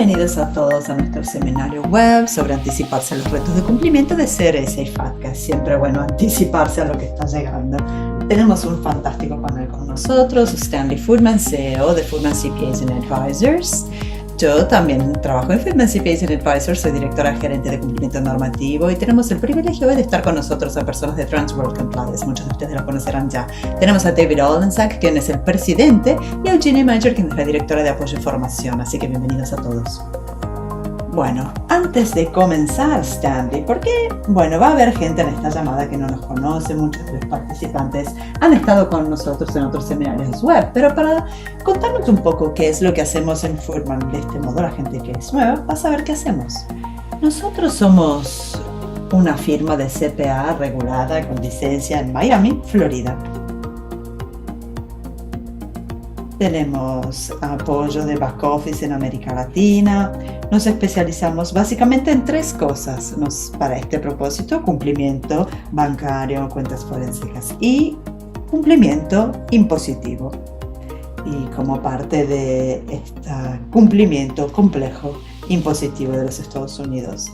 Bienvenidos a todos a nuestro seminario web sobre anticiparse a los retos de cumplimiento de CRS y FATCA. Es siempre bueno anticiparse a lo que está llegando. Tenemos un fantástico panel con nosotros, Stanley Foodman, CEO de Foodman CPAs and Advisors. Yo también trabajo en Foodman CPAs and Advisors, soy directora gerente de cumplimiento normativo y tenemos el privilegio hoy de estar con nosotros a personas de Transworld Compliance. Muchos de ustedes lo conocerán ya. Tenemos a David Olenczak, quien es el presidente, y a Eugenie Major, quien es la directora de apoyo y formación. Así que bienvenidos a todos. Bueno, antes de comenzar, Stanley, porque, va a haber gente en esta llamada que no nos conoce, muchos de los participantes han estado con nosotros en otros seminarios web, pero para contarnos un poco qué es lo que hacemos en Foodman, de este modo la gente que es nueva va a saber qué hacemos. Nosotros somos una firma de CPA regulada con licencia en Miami, Florida. Tenemos apoyo de back office en América Latina. Nos especializamos básicamente en tres cosas para este propósito: cumplimiento bancario, cuentas forensicas y cumplimiento impositivo. Y como parte de este cumplimiento complejo impositivo de los Estados Unidos,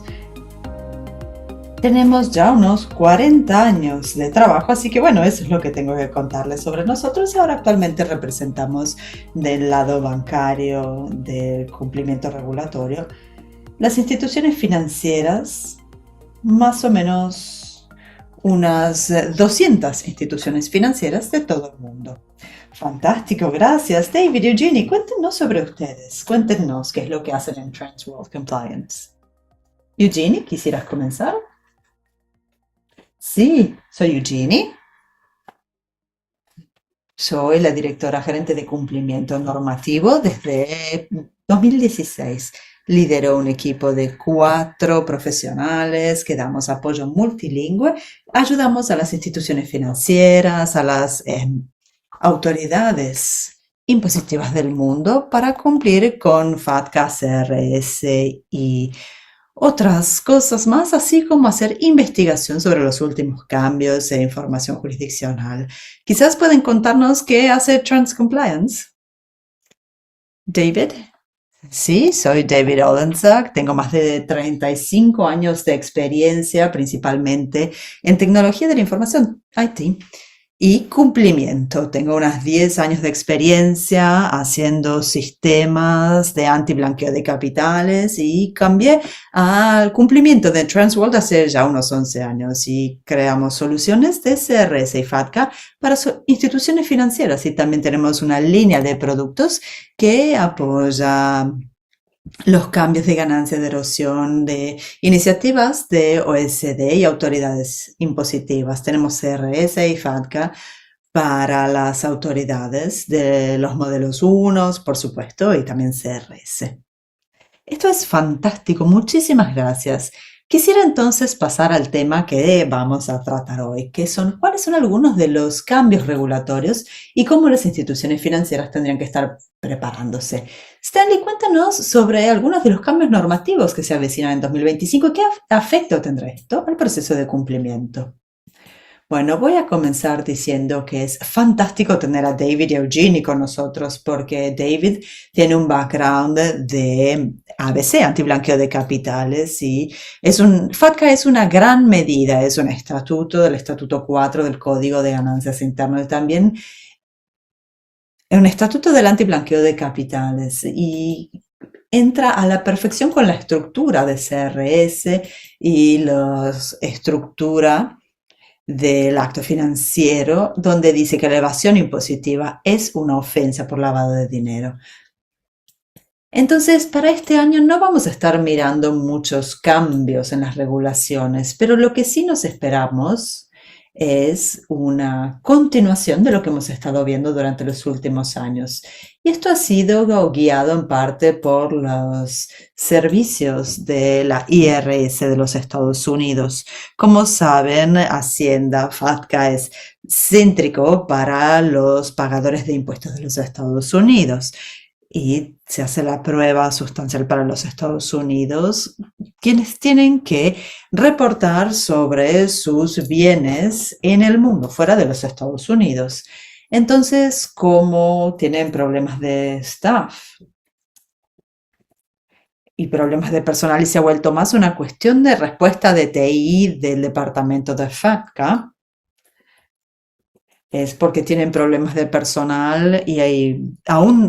tenemos ya unos 40 años de trabajo, así que eso es lo que tengo que contarles sobre nosotros. Y ahora actualmente representamos del lado bancario, del cumplimiento regulatorio, las instituciones financieras, más o menos unas 200 instituciones financieras de todo el mundo. Fantástico, gracias. David, Eugenie, cuéntenos sobre ustedes. Cuéntenos qué es lo que hacen en Transworld Compliance. Eugenie, ¿quisieras comenzar? Sí, soy Eugenie. Soy la directora gerente de cumplimiento normativo desde 2016. Lidero un equipo de 4 profesionales que damos apoyo multilingüe. Ayudamos a las instituciones financieras, a las autoridades impositivas del mundo para cumplir con FATCA, CRS y otras cosas más, así como hacer investigación sobre los últimos cambios e información jurisdiccional. Quizás pueden contarnos qué hace Transcompliance. David. Sí, soy David Olenczak, tengo más de 35 años de experiencia, principalmente en tecnología de la información, IT, y cumplimiento. Tengo unos 10 años de experiencia haciendo sistemas de antiblanqueo de capitales y cambié al cumplimiento de Transworld hace ya unos 11 años y creamos soluciones de CRS y FATCA para instituciones financieras, y también tenemos una línea de productos que apoya los cambios de ganancia de erosión de iniciativas de OSD y autoridades impositivas. Tenemos CRS y FATCA para las autoridades de los modelos 1, por supuesto, y también CRS. Esto es fantástico, muchísimas gracias. Quisiera entonces pasar al tema que vamos a tratar hoy, que son cuáles son algunos de los cambios regulatorios y cómo las instituciones financieras tendrían que estar preparándose. Stanley, cuéntanos sobre algunos de los cambios normativos que se avecinan en 2025 y qué efecto tendrá esto al proceso de cumplimiento. Voy a comenzar diciendo que es fantástico tener a David y Eugenie con nosotros, porque David tiene un background de ABC, antiblanqueo de capitales, y FATCA es una gran medida, es un estatuto del Estatuto 4 del Código de Ganancias Internas, también es un estatuto del antiblanqueo de capitales y entra a la perfección con la estructura de CRS y la estructura del acto financiero, donde dice que la evasión impositiva es una ofensa por lavado de dinero. Entonces, para este año no vamos a estar mirando muchos cambios en las regulaciones, pero lo que sí nos esperamos es una continuación de lo que hemos estado viendo durante los últimos años. Y esto ha sido guiado en parte por los servicios de la IRS de los Estados Unidos. Como saben, Hacienda, FATCA es céntrico para los pagadores de impuestos de los Estados Unidos. Y se hace la prueba sustancial para los Estados Unidos, quienes tienen que reportar sobre sus bienes en el mundo, fuera de los Estados Unidos. Entonces, como tienen problemas de staff, y problemas de personal y se ha vuelto más una cuestión de respuesta de TI del departamento de FATCA, es porque tienen problemas de personal y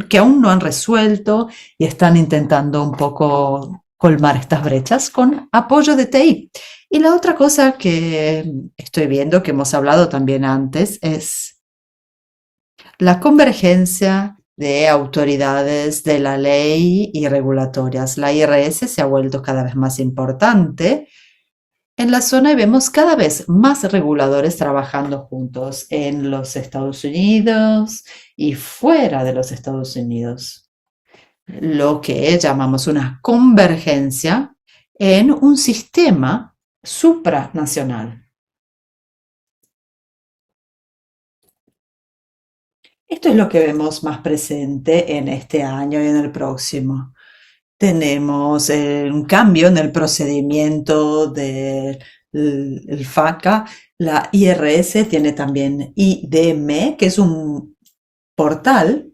que aún no han resuelto y están intentando un poco colmar estas brechas con apoyo de TI. Y la otra cosa que estoy viendo, que hemos hablado también antes, es la convergencia de autoridades de la ley y regulatorias. La IRS se ha vuelto cada vez más importante en la zona y vemos cada vez más reguladores trabajando juntos en los Estados Unidos y fuera de los Estados Unidos, lo que llamamos una convergencia en un sistema supranacional. Esto es lo que vemos más presente en este año y en el próximo. Tenemos un cambio en el procedimiento del FATCA. La IRS tiene también IDM, que es un portal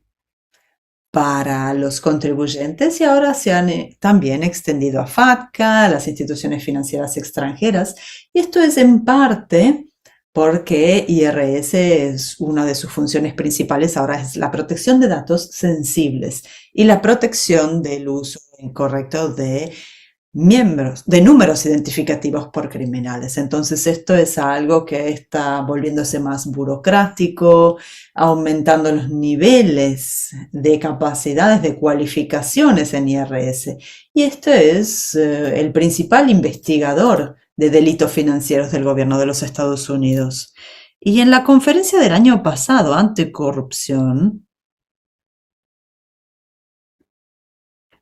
para los contribuyentes y ahora se han también extendido a FATCA, a las instituciones financieras extranjeras. Y esto es en parte porque IRS es una de sus funciones principales ahora es la protección de datos sensibles y la protección del uso incorrecto de miembros, de números identificativos por criminales. Entonces esto es algo que está volviéndose más burocrático, aumentando los niveles de capacidades de cualificaciones en IRS. Y este es el principal investigador de delitos financieros del gobierno de los Estados Unidos. Y en la conferencia del año pasado, anticorrupción,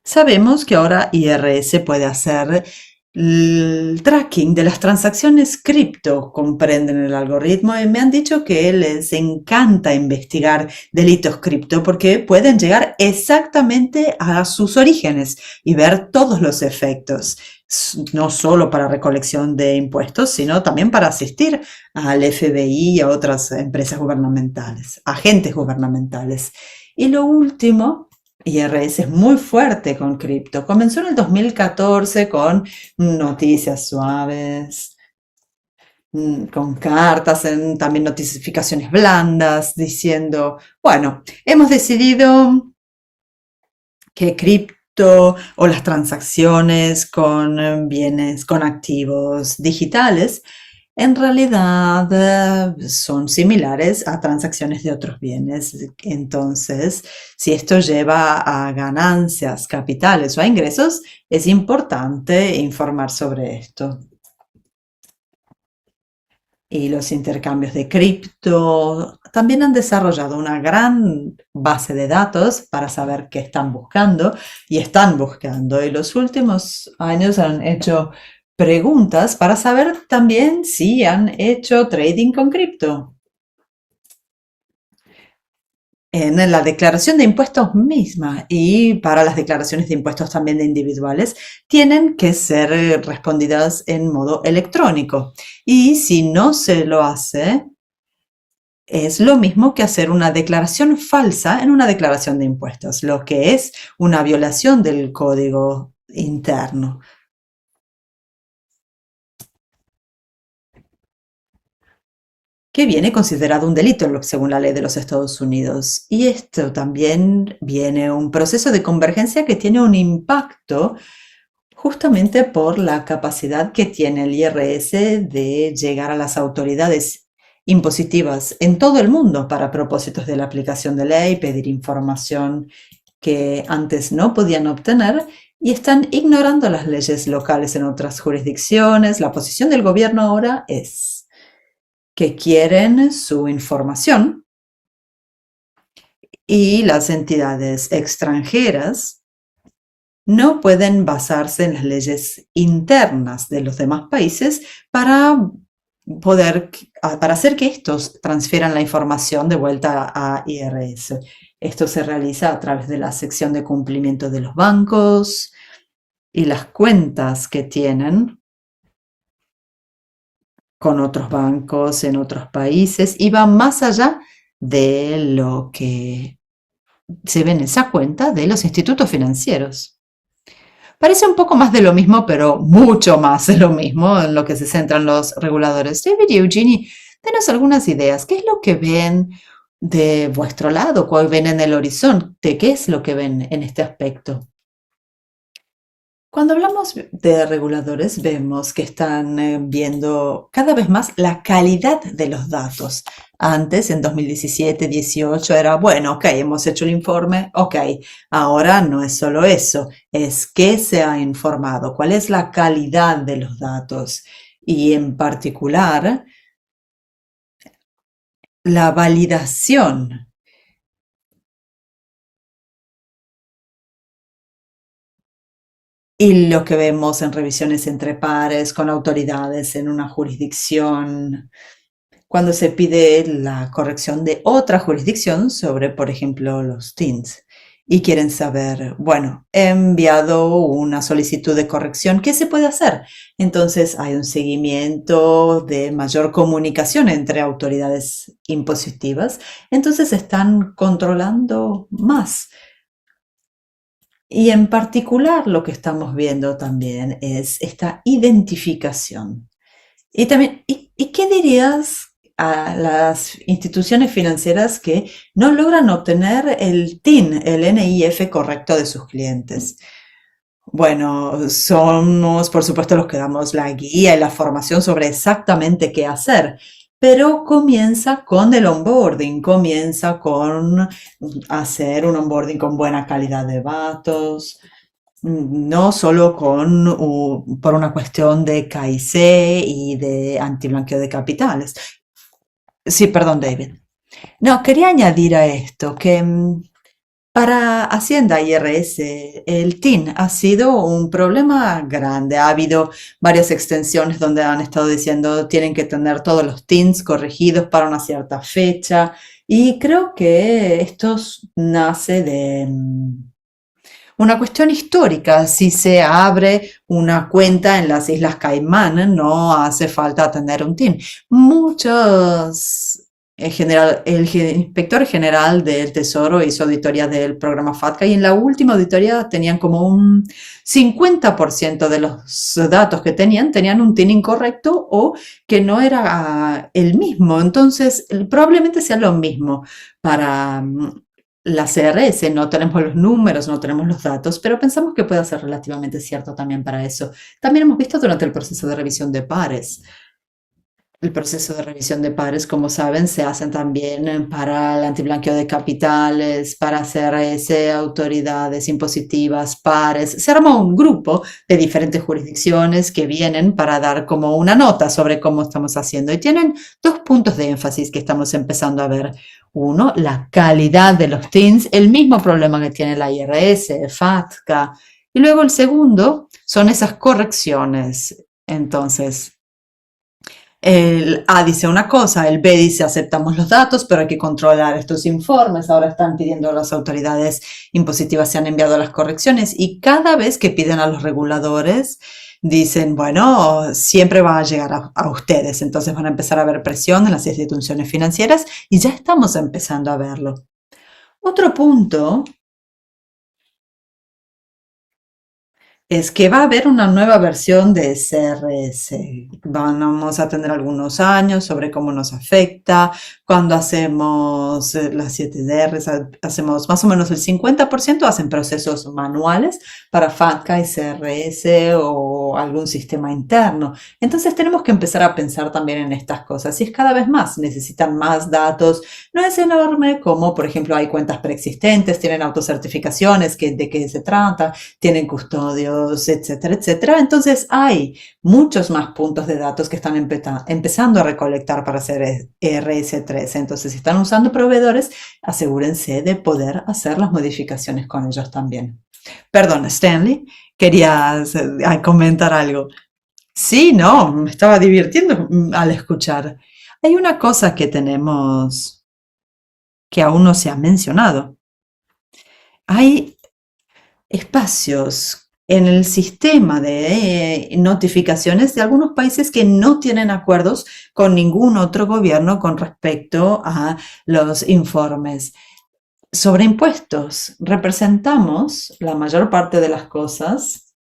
sabemos que ahora IRS puede hacer el tracking de las transacciones cripto, comprenden el algoritmo, y me han dicho que les encanta investigar delitos cripto porque pueden llegar exactamente a sus orígenes y ver todos los efectos, no solo para recolección de impuestos, sino también para asistir al FBI y a otras empresas gubernamentales, agentes gubernamentales. Y lo último, IRS es muy fuerte con cripto. Comenzó en el 2014 con noticias suaves, con cartas, también notificaciones blandas, diciendo, bueno, hemos decidido que cripto o las transacciones con bienes, con activos digitales, en realidad son similares a transacciones de otros bienes. Entonces, si esto lleva a ganancias, capitales o a ingresos, es importante informar sobre esto. Y los intercambios de cripto también han desarrollado una gran base de datos para saber qué están buscando y están buscando. Y los últimos años han hecho preguntas para saber también si han hecho trading con cripto. En la declaración de impuestos misma y para las declaraciones de impuestos también de individuales tienen que ser respondidas en modo electrónico. Y si no se lo hace, es lo mismo que hacer una declaración falsa en una declaración de impuestos, lo que es una violación del código interno. Que viene considerado un delito según la ley de los Estados Unidos. Y esto también viene un proceso de convergencia que tiene un impacto justamente por la capacidad que tiene el IRS de llegar a las autoridades impositivas en todo el mundo para propósitos de la aplicación de ley, pedir información que antes no podían obtener y están ignorando las leyes locales en otras jurisdicciones. La posición del gobierno ahora es que quieren su información y las entidades extranjeras no pueden basarse en las leyes internas de los demás países para hacer que estos transfieran la información de vuelta a IRS. Esto se realiza a través de la sección de cumplimiento de los bancos y las cuentas que tienen con otros bancos en otros países y va más allá de lo que se ve en esa cuenta de los institutos financieros. Parece un poco más de lo mismo, pero mucho más de lo mismo en lo que se centran los reguladores. David y Eugenie, denos algunas ideas. ¿Qué es lo que ven de vuestro lado? ¿Cuál ven en el horizonte? ¿Qué es lo que ven en este aspecto? Cuando hablamos de reguladores, vemos que están viendo cada vez más la calidad de los datos. Antes, en 2017-18, era, bueno, ok, hemos hecho el informe, ok, ahora no es solo eso, es qué se ha informado, cuál es la calidad de los datos y en particular la validación. Y lo que vemos en revisiones entre pares, con autoridades en una jurisdicción, cuando se pide la corrección de otra jurisdicción sobre, por ejemplo, los TINs. Y quieren saber, bueno, he enviado una solicitud de corrección, ¿qué se puede hacer? Entonces hay un seguimiento de mayor comunicación entre autoridades impositivas, entonces están controlando más. Y en particular lo que estamos viendo también es esta identificación. Y también, ¿y qué dirías a las instituciones financieras que no logran obtener el TIN, el NIF correcto de sus clientes? Bueno, somos por supuesto los que damos la guía y la formación sobre exactamente qué hacer, pero comienza con el onboarding, comienza con hacer un onboarding con buena calidad de datos, no solo por una cuestión de KIC y de antiblanqueo de capitales. Sí, perdón, David. No, quería añadir a esto que para Hacienda y IRS, el TIN ha sido un problema grande. Ha habido varias extensiones donde han estado diciendo tienen que tener todos los TINs corregidos para una cierta fecha. Y creo que esto nace de una cuestión histórica. Si se abre una cuenta en las Islas Caimán, no hace falta tener un TIN. Muchos inspector general del Tesoro hizo auditoría del programa FATCA y en la última auditoría tenían como un 50% de los datos que tenían un TIN incorrecto o que no era el mismo. Entonces, probablemente sea lo mismo para la CRS. No tenemos los números, no tenemos los datos, pero pensamos que puede ser relativamente cierto también para eso. También hemos visto durante el proceso de revisión de pares. El proceso de revisión de pares, como saben, se hacen también para el antiblanqueo de capitales, para CRS, autoridades impositivas, pares. Se arma un grupo de diferentes jurisdicciones que vienen para dar como una nota sobre cómo estamos haciendo. Y tienen dos puntos de énfasis que estamos empezando a ver. Uno, la calidad de los TINs, el mismo problema que tiene la IRS, FATCA. Y luego el segundo son esas correcciones. Entonces, el A dice una cosa, el B dice aceptamos los datos, pero hay que controlar estos informes. Ahora están pidiendo a las autoridades impositivas, se han enviado las correcciones y cada vez que piden a los reguladores, dicen, bueno, siempre va a llegar a ustedes. Entonces van a empezar a haber presión en las instituciones financieras y ya estamos empezando a verlo. Otro punto es que va a haber una nueva versión de CRS. Vamos a tener algunos años sobre cómo nos afecta. Cuando hacemos las 7Ds, hacemos más o menos el 50%, hacen procesos manuales para FATCA y CRS o algún sistema interno. Entonces tenemos que empezar a pensar también en estas cosas. Y es cada vez más, necesitan más datos. No es enorme como, por ejemplo, hay cuentas preexistentes, tienen autocertificaciones, de qué se trata, tienen custodios, etcétera, etcétera. Entonces hay muchos más puntos de datos que están empezando a recolectar para hacer RS3. Entonces, si están usando proveedores, asegúrense de poder hacer las modificaciones con ellos también. Perdón, Stanley, querías comentar algo. Sí, no, me estaba divirtiendo al escuchar. Hay una cosa que tenemos que aún no se ha mencionado. Hay espacios en el sistema de notificaciones de algunos países que no tienen acuerdos con ningún otro gobierno con respecto a los informes. Sobre impuestos, representamos la mayor parte de las cosas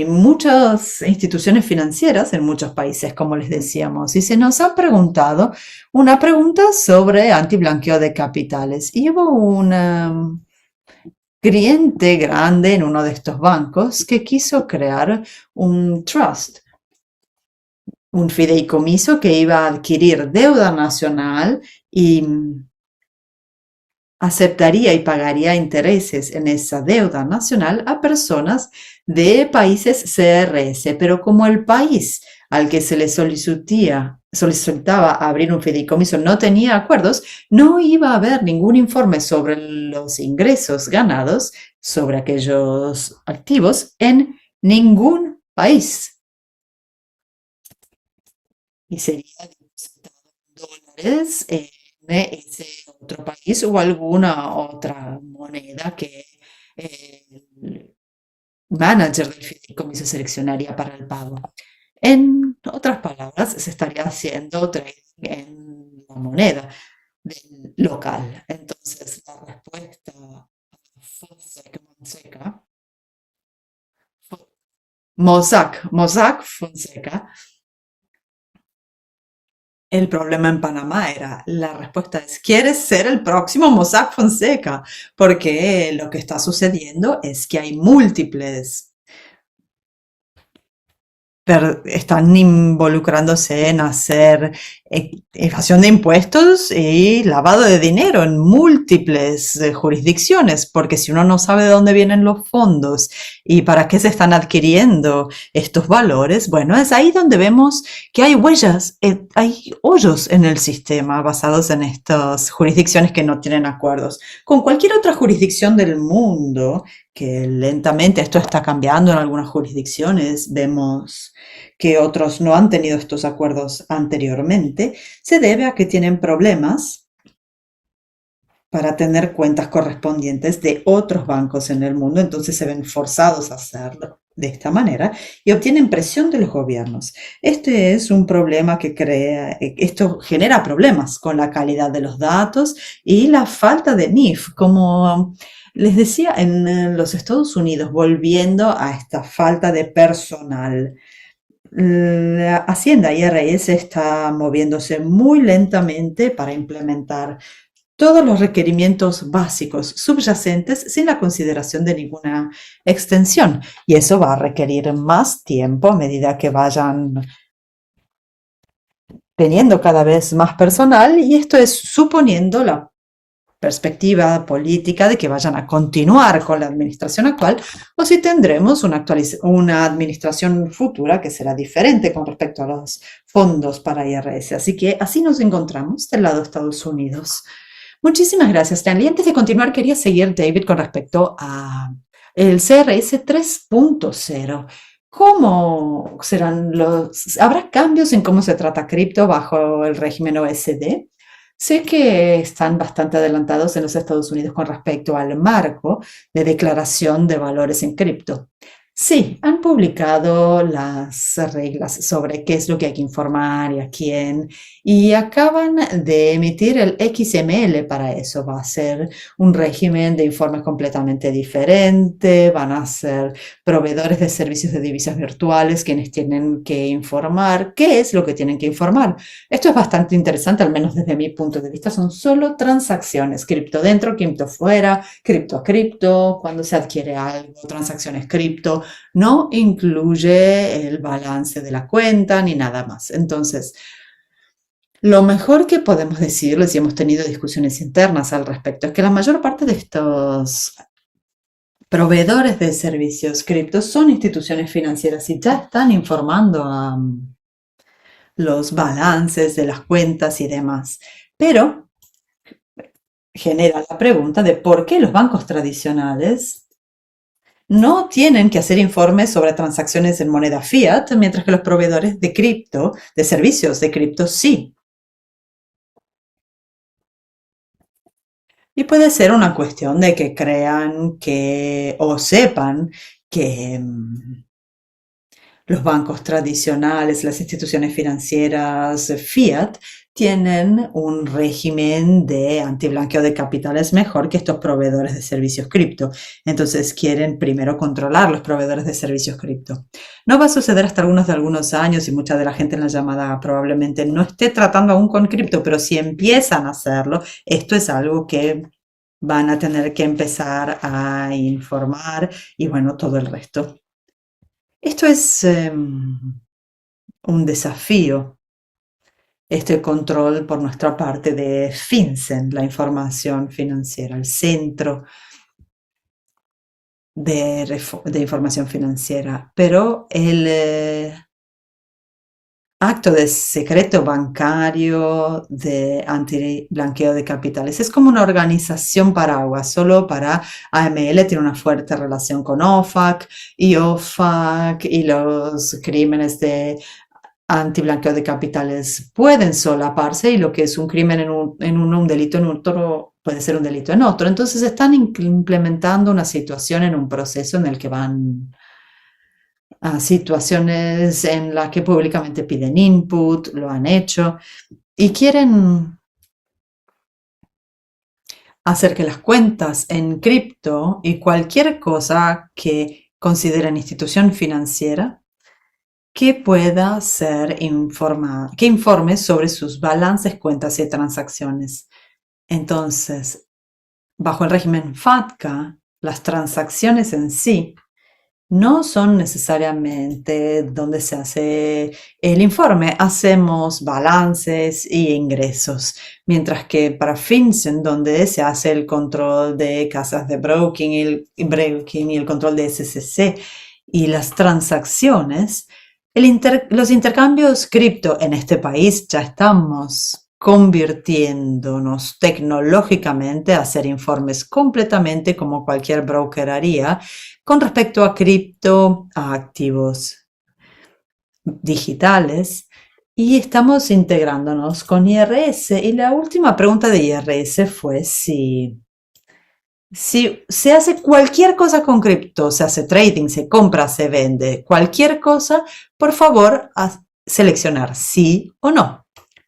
muchas instituciones financieras en muchos países, como les decíamos, y se nos ha preguntado una pregunta sobre antiblanqueo de capitales. Y hubo un cliente grande en uno de estos bancos que quiso crear un trust, un fideicomiso que iba a adquirir deuda nacional y aceptaría y pagaría intereses en esa deuda nacional a personas de países CRS, pero como el país al que se le solicitaba abrir un fideicomiso no tenía acuerdos, no iba a haber ningún informe sobre los ingresos ganados sobre aquellos activos en ningún país. Y sería depositado dólares en ese otro país o alguna otra moneda que el manager del fideicomiso seleccionaría para el pago. En otras palabras, se estaría haciendo trading en la moneda local. Entonces, la respuesta a Fonseca, Mossack Fonseca. El problema en Panamá era, la respuesta es, ¿quieres ser el próximo Mossack Fonseca? Porque lo que está sucediendo es que hay múltiples están involucrándose en hacer evasión de impuestos y lavado de dinero en múltiples jurisdicciones, porque si uno no sabe de dónde vienen los fondos y para qué se están adquiriendo estos valores, bueno, es ahí donde vemos que hay huellas, hay hoyos en el sistema basados en estas jurisdicciones que no tienen acuerdos. Con cualquier otra jurisdicción del mundo, que lentamente esto está cambiando en algunas jurisdicciones, vemos que otros no han tenido estos acuerdos anteriormente, se debe a que tienen problemas para tener cuentas correspondientes de otros bancos en el mundo, entonces se ven forzados a hacerlo de esta manera y obtienen presión de los gobiernos. Este es un problema que esto genera problemas con la calidad de los datos y la falta de NIF, como les decía, en los Estados Unidos, volviendo a esta falta de personal. La Hacienda IRS está moviéndose muy lentamente para implementar todos los requerimientos básicos subyacentes sin la consideración de ninguna extensión. Y eso va a requerir más tiempo a medida que vayan teniendo cada vez más personal, y esto es suponiendo la perspectiva política de que vayan a continuar con la administración actual o si tendremos una administración futura que será diferente con respecto a los fondos para IRS. Así que así nos encontramos del lado de Estados Unidos. Muchísimas gracias, Stanley. Antes de continuar, quería seguir, David, con respecto a el CRS 3.0. ¿Cómo serán habrá cambios en cómo se trata cripto bajo el régimen OSD? Sé que están bastante adelantados en los Estados Unidos con respecto al marco de declaración de valores en cripto. Sí, han publicado las reglas sobre qué es lo que hay que informar y a quién, y acaban de emitir el XML para eso. Va a ser un régimen de informes completamente diferente, van a ser proveedores de servicios de divisas virtuales quienes tienen que informar qué es lo que tienen que informar. Esto es bastante interesante, al menos desde mi punto de vista. Son solo transacciones, cripto dentro, cripto fuera, cripto a cripto, cuando se adquiere algo, transacciones cripto, no incluye el balance de la cuenta ni nada más. Entonces, lo mejor que podemos decirles, y hemos tenido discusiones internas al respecto, es que la mayor parte de estos proveedores de servicios cripto son instituciones financieras y ya están informando a los balances de las cuentas y demás. Pero genera la pregunta de por qué los bancos tradicionales no tienen que hacer informes sobre transacciones en moneda fiat, mientras que los proveedores de cripto, de servicios de cripto, sí. Y puede ser una cuestión de que crean que o sepan que los bancos tradicionales, las instituciones financieras fiat, tienen un régimen de antiblanqueo de capitales mejor que estos proveedores de servicios cripto. Entonces quieren primero controlar los proveedores de servicios cripto. No va a suceder hasta algunos años y mucha de la gente en la llamada probablemente no esté tratando aún con cripto, pero si empiezan a hacerlo, esto es algo que van a tener que empezar a informar y bueno, todo el resto. Esto es un desafío, este control por nuestra parte de FinCEN, la información financiera, el centro de información financiera, pero el acto de secreto bancario de antiblanqueo de capitales es como una organización paraguas, solo para AML tiene una fuerte relación con OFAC y OFAC y los crímenes de antiblanqueo de capitales pueden solaparse y lo que es un crimen un delito en otro puede ser un delito en otro. Entonces están implementando una situación en un proceso en el que van a situaciones en las que públicamente piden input, lo han hecho y quieren hacer que las cuentas en cripto y cualquier cosa que consideren institución financiera que pueda ser que informe sobre sus balances, cuentas y transacciones. Entonces, bajo el régimen FATCA, las transacciones en sí no son necesariamente donde se hace el informe. Hacemos balances y ingresos, mientras que para FinCEN, donde se hace el control de casas de broking y el control de SCC y las transacciones, los intercambios cripto en este país ya estamos convirtiéndonos tecnológicamente a hacer informes completamente como cualquier broker haría con respecto a cripto, a activos digitales y estamos integrándonos con IRS. Y la última pregunta de IRS fue si se hace cualquier cosa con cripto, se hace trading, se compra, se vende, cualquier cosa, por favor, seleccionar sí o no.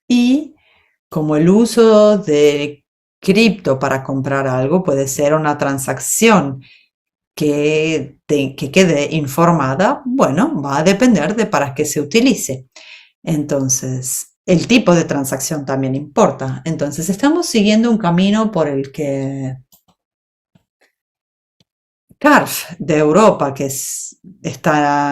Y como el uso de cripto para comprar algo puede ser una transacción que quede informada, bueno, va a depender de para qué se utilice. Entonces, el tipo de transacción también importa. Entonces, estamos siguiendo un camino por el que CARF de Europa,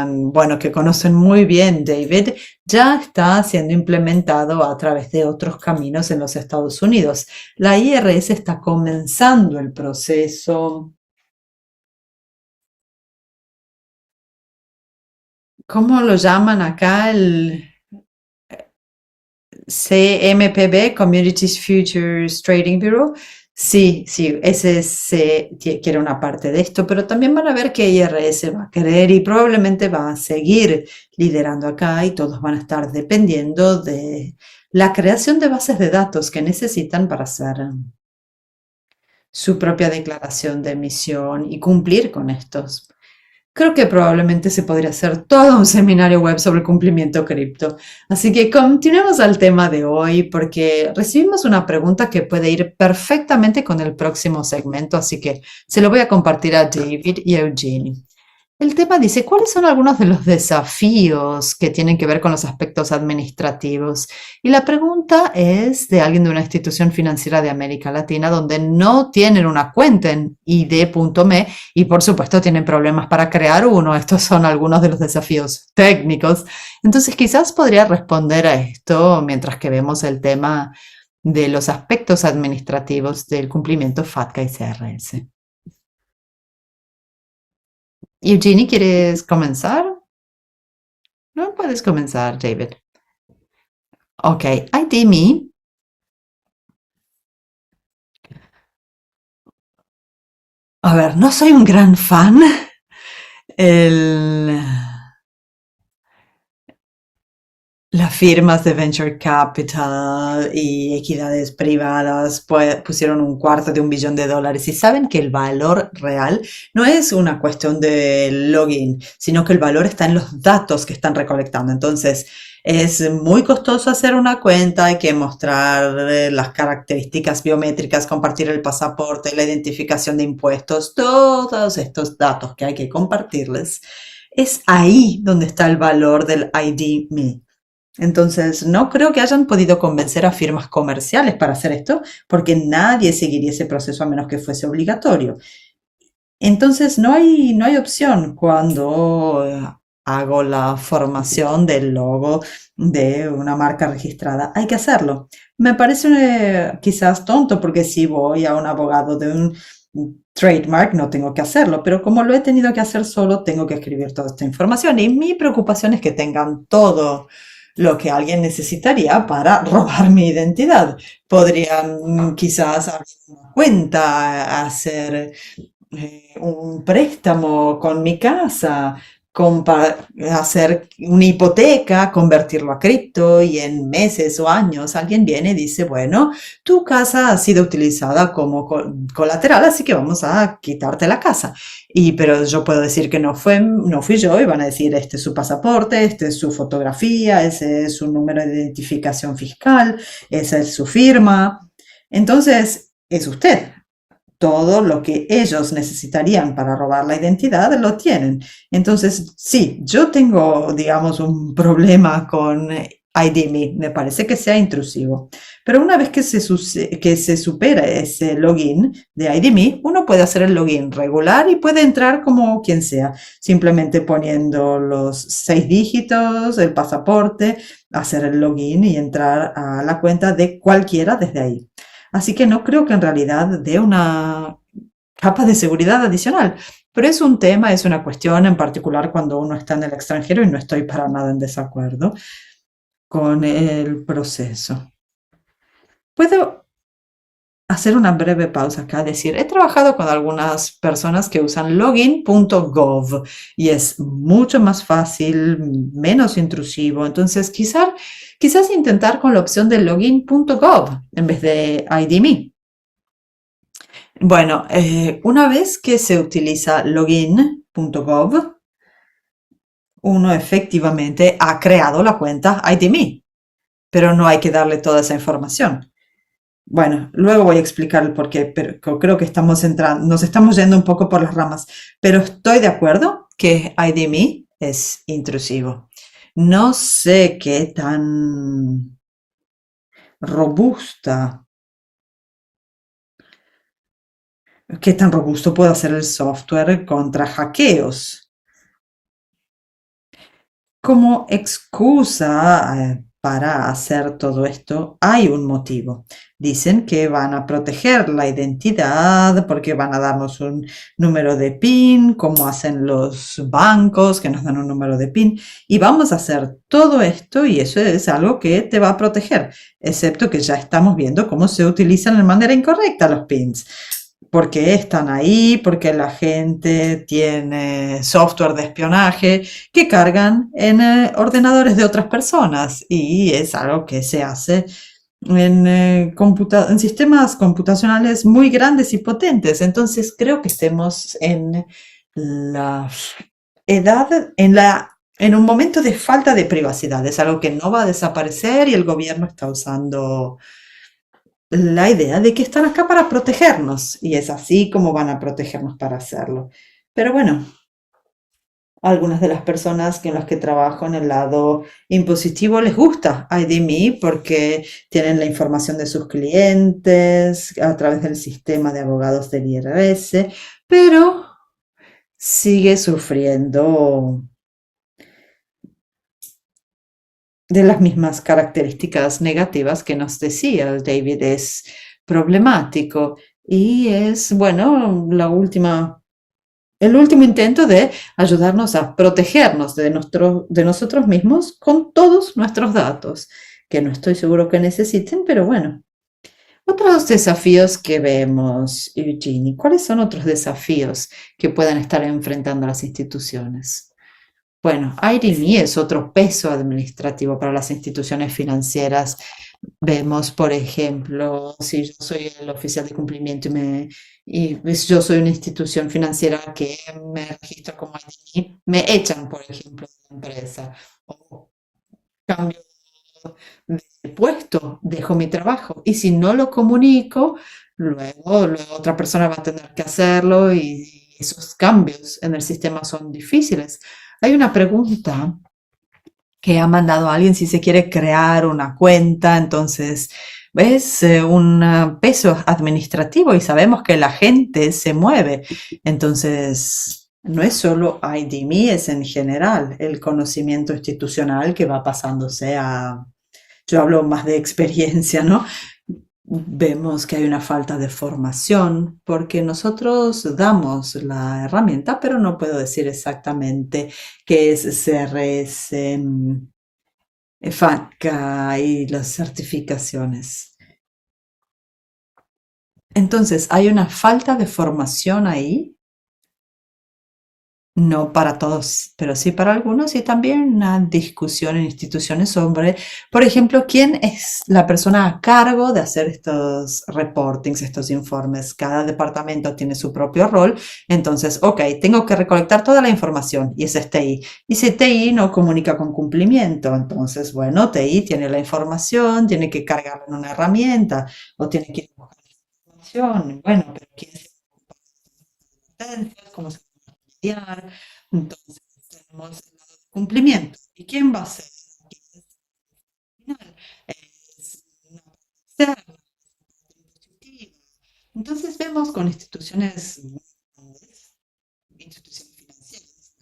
bueno, que conocen muy bien David, ya está siendo implementado a través de otros caminos en los Estados Unidos. La IRS está comenzando el proceso. ¿Cómo lo llaman acá? El CMPB, Commodities Futures Trading Bureau. Sí, sí, ese quiere una parte de esto, pero también van a ver que IRS va a querer y probablemente va a seguir liderando acá y todos van a estar dependiendo de la creación de bases de datos que necesitan para hacer su propia declaración de emisión y cumplir con estos. Creo que probablemente se podría hacer todo un seminario web sobre el cumplimiento cripto. Así que continuemos al tema de hoy porque recibimos una pregunta que puede ir perfectamente con el próximo segmento, así que se lo voy a compartir a David y a Eugenie. El tema dice, ¿cuáles son algunos de los desafíos que tienen que ver con los aspectos administrativos? Y la pregunta es de alguien de una institución financiera de América Latina donde no tienen una cuenta en id.me y por supuesto tienen problemas para crear uno. Estos son algunos de los desafíos técnicos. Entonces quizás podría responder a esto mientras que vemos el tema de los aspectos administrativos del cumplimiento FATCA y CRS. Eugenie, ¿quieres comenzar? No puedes comenzar, David. Ok, ID.me. A ver, no soy un gran fan. Las firmas de venture capital y equidades privadas pusieron $1/4 billón y saben que el valor real no es una cuestión de login, sino que el valor está en los datos que están recolectando. Entonces, Es muy costoso hacer una cuenta, hay que mostrar las características biométricas, compartir el pasaporte, la identificación de impuestos, todos estos datos que hay que compartirles. Es ahí donde está el valor del ID.me. Entonces, no creo que hayan podido convencer a firmas comerciales para hacer esto, porque nadie seguiría ese proceso a menos que fuese obligatorio. Entonces, no hay opción cuando hago la formación del logo de una marca registrada. Hay que hacerlo. Me parece quizás tonto porque si voy a un abogado de un trademark no tengo que hacerlo, pero como lo he tenido que hacer solo, tengo que escribir toda esta información y mi preocupación es que tengan todo lo que alguien necesitaría para robar mi identidad. Podrían quizás abrir una cuenta, hacer un préstamo con mi casa, hacer una hipoteca, convertirlo a cripto y en meses o años alguien viene y dice, bueno, tu casa ha sido utilizada como colateral, así que vamos a quitarte la casa. Pero yo puedo decir que no fui yo y van a decir, este es su pasaporte, este es su fotografía, ese es su número de identificación fiscal, esa es su firma. Entonces, es usted todo lo que ellos necesitarían para robar la identidad lo tienen. Entonces, sí, yo tengo, digamos, un problema con ID.me, me parece que sea intrusivo. Pero una vez que se supera ese login de ID.me, uno puede hacer el login regular y puede entrar como quien sea, simplemente poniendo los 6 dígitos, el pasaporte, hacer el login y entrar a la cuenta de cualquiera desde ahí. Así que no creo que en realidad dé una capa de seguridad adicional, pero es un tema, es una cuestión en particular cuando uno está en el extranjero y no estoy para nada en desacuerdo con el proceso. Puedo hacer una breve pausa acá, decir, he trabajado con algunas personas que usan login.gov y es mucho más fácil, menos intrusivo, entonces quizás intentar con la opción de login.gov en vez de ID.me. Bueno, una vez que se utiliza login.gov, uno efectivamente ha creado la cuenta ID.me, pero no hay que darle toda esa información. Bueno, luego voy a explicar el por qué, pero creo que nos estamos yendo un poco por las ramas, pero estoy de acuerdo que ID.me es intrusivo. No sé robusta, qué tan robusto puede ser el software contra hackeos. Como excusa para hacer todo esto, hay un motivo. Dicen que van a proteger la identidad porque van a darnos un número de PIN, como hacen los bancos que nos dan un número de PIN. Y vamos a hacer todo esto y eso es algo que te va a proteger, excepto que ya estamos viendo cómo se utilizan de manera incorrecta los PINs. Porque están ahí, porque la gente tiene software de espionaje que cargan en ordenadores de otras personas y es algo que se hace en sistemas computacionales muy grandes y potentes. Entonces creo que estemos en la edad, en un momento de falta de privacidad. Es algo que no va a desaparecer y el gobierno está usando la idea de que están acá para protegernos y es así como van a protegernos para hacerlo. Pero bueno, algunas de las personas con las que trabajo en el lado impositivo les gusta ID.me porque tienen la información de sus clientes a través del sistema de abogados del IRS, pero sigue sufriendo de las mismas características negativas que nos decía David. Es problemático y es, bueno, el último intento de ayudarnos a protegernos de nosotros mismos con todos nuestros datos, que no estoy seguro que necesiten, pero bueno. Otros desafíos que vemos, Eugenie, ¿cuáles son otros desafíos que puedan estar enfrentando las instituciones? Bueno, ID.me es otro peso administrativo para las instituciones financieras. Vemos, por ejemplo, si yo soy el oficial de cumplimiento yo soy una institución financiera que me registro como ID.me, me echan, por ejemplo, de la empresa. O cambio de puesto, dejo mi trabajo. Y si no lo comunico, luego otra persona va a tener que hacerlo y esos cambios en el sistema son difíciles. Hay una pregunta que ha mandado a alguien si se quiere crear una cuenta, entonces es un peso administrativo y sabemos que la gente se mueve. Entonces, no es solo IDMe, es en general el conocimiento institucional que va pasándose a, yo hablo más de experiencia, ¿no? Vemos que hay una falta de formación porque nosotros damos la herramienta, pero no puedo decir exactamente qué es CRS, FATCA y las certificaciones. Entonces, hay una falta de formación ahí, no para todos, pero sí para algunos, y también una discusión en instituciones sobre, por ejemplo, quién es la persona a cargo de hacer estos reportings, estos informes. Cada departamento tiene su propio rol, entonces, ok, tengo que recolectar toda la información y ese es TI. Y si TI no comunica con cumplimiento, entonces, bueno, TI tiene la información, tiene que cargarla en una herramienta o tiene que ir a buscar información. Bueno, pero ¿quién se competencias? ¿Cómo se puede mediar? Entonces, tenemos el lado de cumplimiento. ¿Y quién va a ser? ¿Quién es el final? Es una parte externa, impositiva. Entonces, vemos con instituciones muy grandes, instituciones financieras,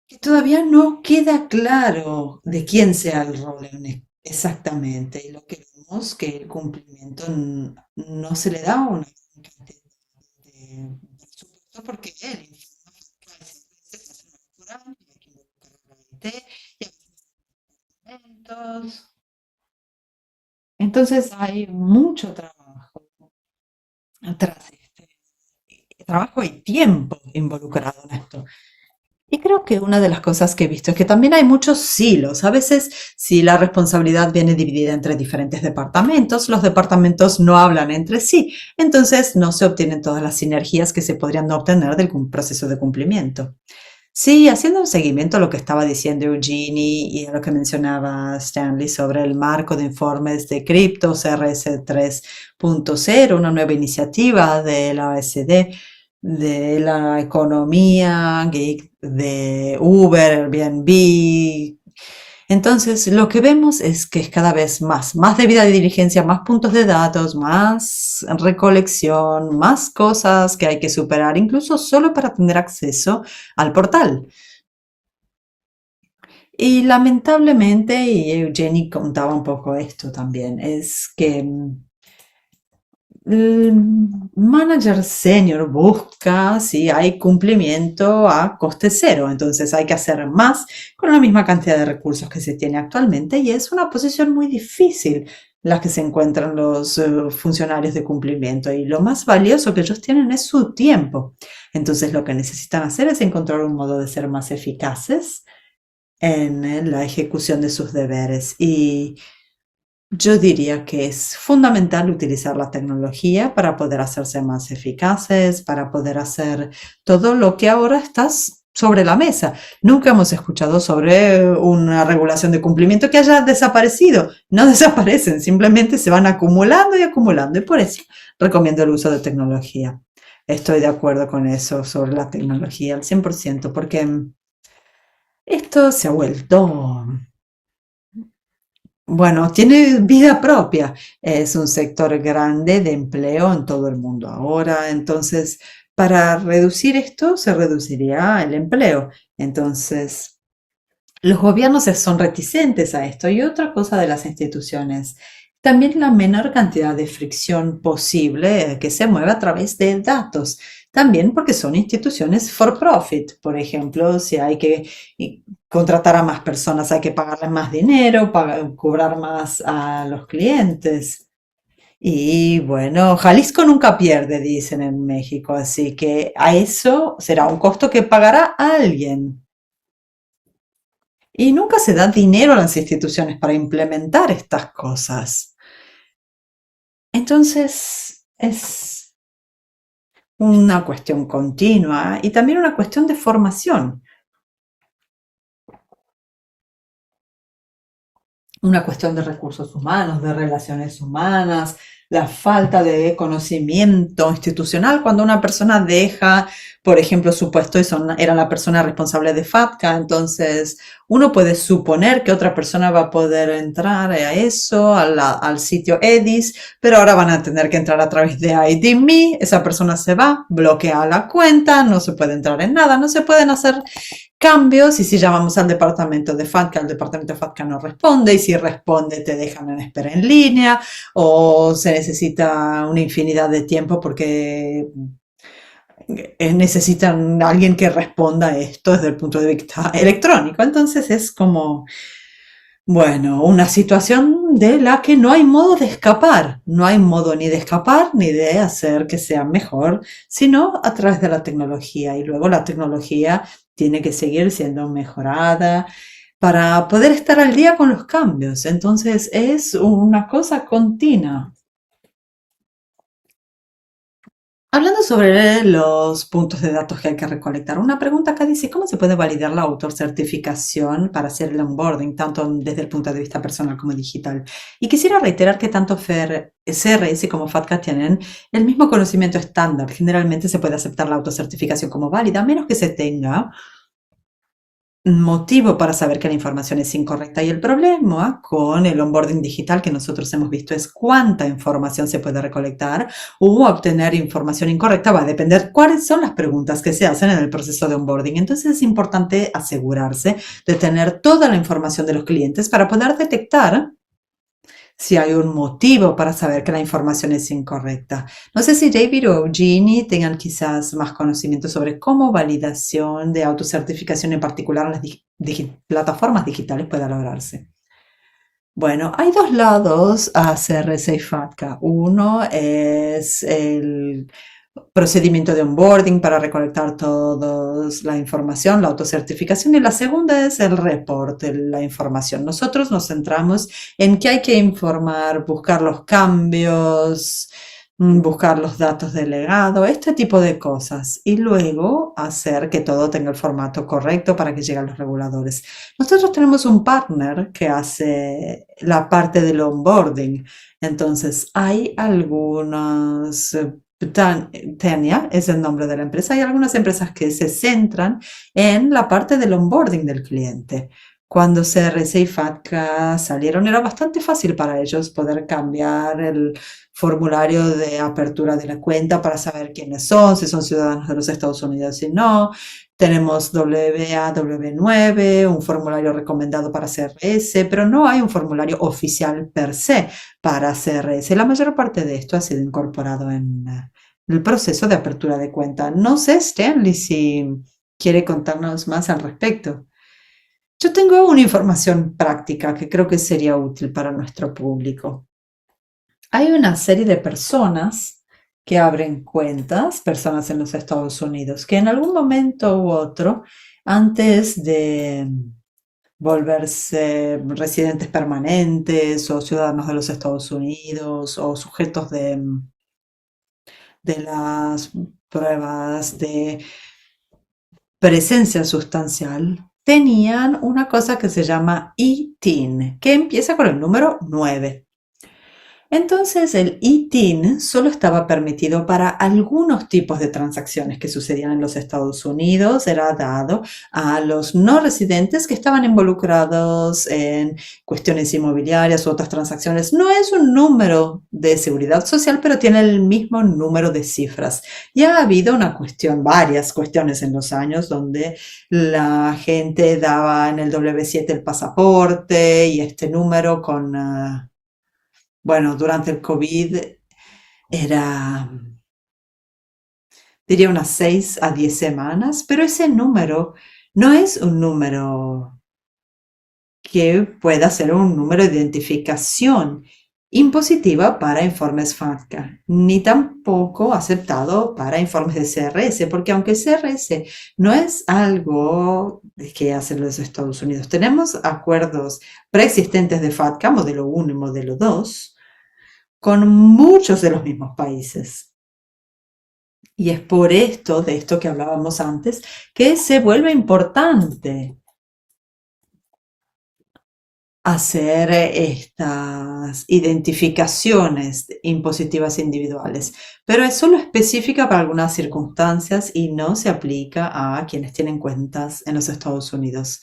que todavía no queda claro de quién sea el rol exactamente. Y lo que vemos que el cumplimiento no se le da una gran cantidad de presupuesto porque él informa fiscal siempre se hace una cultural y hay que involucrar a la IT y a los departamentos. Entonces hay mucho trabajo atrás, trabajo y tiempo involucrado en esto. Y creo que una de las cosas que he visto es que también hay muchos silos. A veces, si la responsabilidad viene dividida entre diferentes departamentos, los departamentos no hablan entre sí. Entonces, no se obtienen todas las sinergias que se podrían obtener del proceso de cumplimiento. Sí, haciendo un seguimiento a lo que estaba diciendo Eugenie y a lo que mencionaba Stanley sobre el marco de informes de cripto CRS 3.0, una nueva iniciativa de la OSD, de la economía geek, de Uber, Airbnb, entonces, lo que vemos es que es cada vez más debida de diligencia, más puntos de datos, más recolección, más cosas que hay que superar, incluso solo para tener acceso al portal. Y lamentablemente, y Eugenie contaba un poco esto también, es que el manager senior busca si hay cumplimiento a coste cero, entonces hay que hacer más con la misma cantidad de recursos que se tiene actualmente y es una posición muy difícil la que se encuentran los funcionarios de cumplimiento y lo más valioso que ellos tienen es su tiempo. Entonces lo que necesitan hacer es encontrar un modo de ser más eficaces en la ejecución de sus deberes y yo diría que es fundamental utilizar la tecnología para poder hacerse más eficaces, para poder hacer todo lo que ahora está sobre la mesa. Nunca hemos escuchado sobre una regulación de cumplimiento que haya desaparecido. No desaparecen, simplemente se van acumulando y acumulando. Y por eso recomiendo el uso de tecnología. Estoy de acuerdo con eso sobre la tecnología al 100%, porque esto se ha vuelto bueno, tiene vida propia. Es un sector grande de empleo en todo el mundo ahora. Entonces, para reducir esto, se reduciría el empleo. Entonces, los gobiernos son reticentes a esto. Y otra cosa de las instituciones, también la menor cantidad de fricción posible que se mueve a través de datos. También porque son instituciones for profit. Por ejemplo, si hay que contratar a más personas, hay que pagarles más dinero, cobrar más a los clientes. Y bueno, Jalisco nunca pierde, dicen en México, así que a eso será un costo que pagará alguien. Y nunca se da dinero a las instituciones para implementar estas cosas. Entonces, es una cuestión continua y también una cuestión de formación. una cuestión de recursos humanos, de relaciones humanas, la falta de conocimiento institucional cuando una persona deja, por ejemplo, su puesto y era la persona responsable de FATCA, entonces uno puede suponer que otra persona va a poder entrar a eso, al sitio EDIS, pero ahora van a tener que entrar a través de ID.me, esa persona se va, bloquea la cuenta, no se puede entrar en nada, no se pueden hacer cambios y si llamamos al departamento de FATCA, el departamento de FATCA no responde y si responde te dejan en espera en línea o se necesita una infinidad de tiempo porque necesitan alguien que responda a esto desde el punto de vista electrónico. Entonces es como, bueno, una situación de la que no hay modo de escapar. No hay modo ni de escapar ni de hacer que sea mejor, sino a través de la tecnología. Y luego la tecnología tiene que seguir siendo mejorada para poder estar al día con los cambios. Entonces es una cosa continua. Hablando sobre los puntos de datos que hay que recolectar, una pregunta acá dice, ¿cómo se puede validar la autocertificación para hacer el onboarding, tanto desde el punto de vista personal como digital? Y quisiera reiterar que tanto CRS como FATCA tienen el mismo conocimiento estándar. Generalmente se puede aceptar la autocertificación como válida, a menos que se tenga motivo para saber que la información es incorrecta. Y el problema con el onboarding digital que nosotros hemos visto es cuánta información se puede recolectar o obtener información incorrecta. Va a depender cuáles son las preguntas que se hacen en el proceso de onboarding. Entonces es importante asegurarse de tener toda la información de los clientes para poder detectar si hay un motivo para saber que la información es incorrecta. No sé si David o Jeannie tengan quizás más conocimiento sobre cómo validación de autocertificación en particular en las plataformas digitales pueda lograrse. Bueno, hay dos lados a CRC y FATCA. Uno es el procedimiento de onboarding para recolectar toda la información, la autocertificación, y la segunda es el reporte, la información. Nosotros nos centramos en que hay que informar, buscar los cambios, buscar los datos del legado, este tipo de cosas, y luego hacer que todo tenga el formato correcto para que lleguen los reguladores. Nosotros tenemos un partner que hace la parte del onboarding, entonces hay algunos Tania es el nombre de la empresa. Hay algunas empresas que se centran en la parte del onboarding del cliente. Cuando CRC y FATCA salieron, era bastante fácil para ellos poder cambiar el formulario de apertura de la cuenta para saber quiénes son, si son ciudadanos de los Estados Unidos, si no. Tenemos WAW9, un formulario recomendado para CRS, pero no hay un formulario oficial per se para CRS. La mayor parte de esto ha sido incorporado en el proceso de apertura de cuenta. No sé, Stanley, si quiere contarnos más al respecto. Yo tengo una información práctica que creo que sería útil para nuestro público. Hay una serie de personas que abren cuentas, personas en los Estados Unidos, que en algún momento u otro, antes de volverse residentes permanentes o ciudadanos de los Estados Unidos o sujetos de las pruebas de presencia sustancial, tenían una cosa que se llama ITIN, que empieza con el número 9. Entonces el ITIN solo estaba permitido para algunos tipos de transacciones que sucedían en los Estados Unidos, era dado a los no residentes que estaban involucrados en cuestiones inmobiliarias u otras transacciones. No es un número de seguridad social, pero tiene el mismo número de cifras. Ya ha habido varias cuestiones en los años donde la gente daba en el W7 el pasaporte y este número con... bueno, durante el COVID era, diría, unas 6 a 10 semanas, pero ese número no es un número que pueda ser un número de identificación impositiva para informes FATCA, ni tampoco aceptado para informes de CRS, porque aunque CRS no es algo que hacen los Estados Unidos, tenemos acuerdos preexistentes de FATCA, modelo 1 y modelo 2, con muchos de los mismos países. Y es por esto, de esto que hablábamos antes, que se vuelve importante hacer estas identificaciones impositivas individuales, pero es solo específica para algunas circunstancias y no se aplica a quienes tienen cuentas en los Estados Unidos.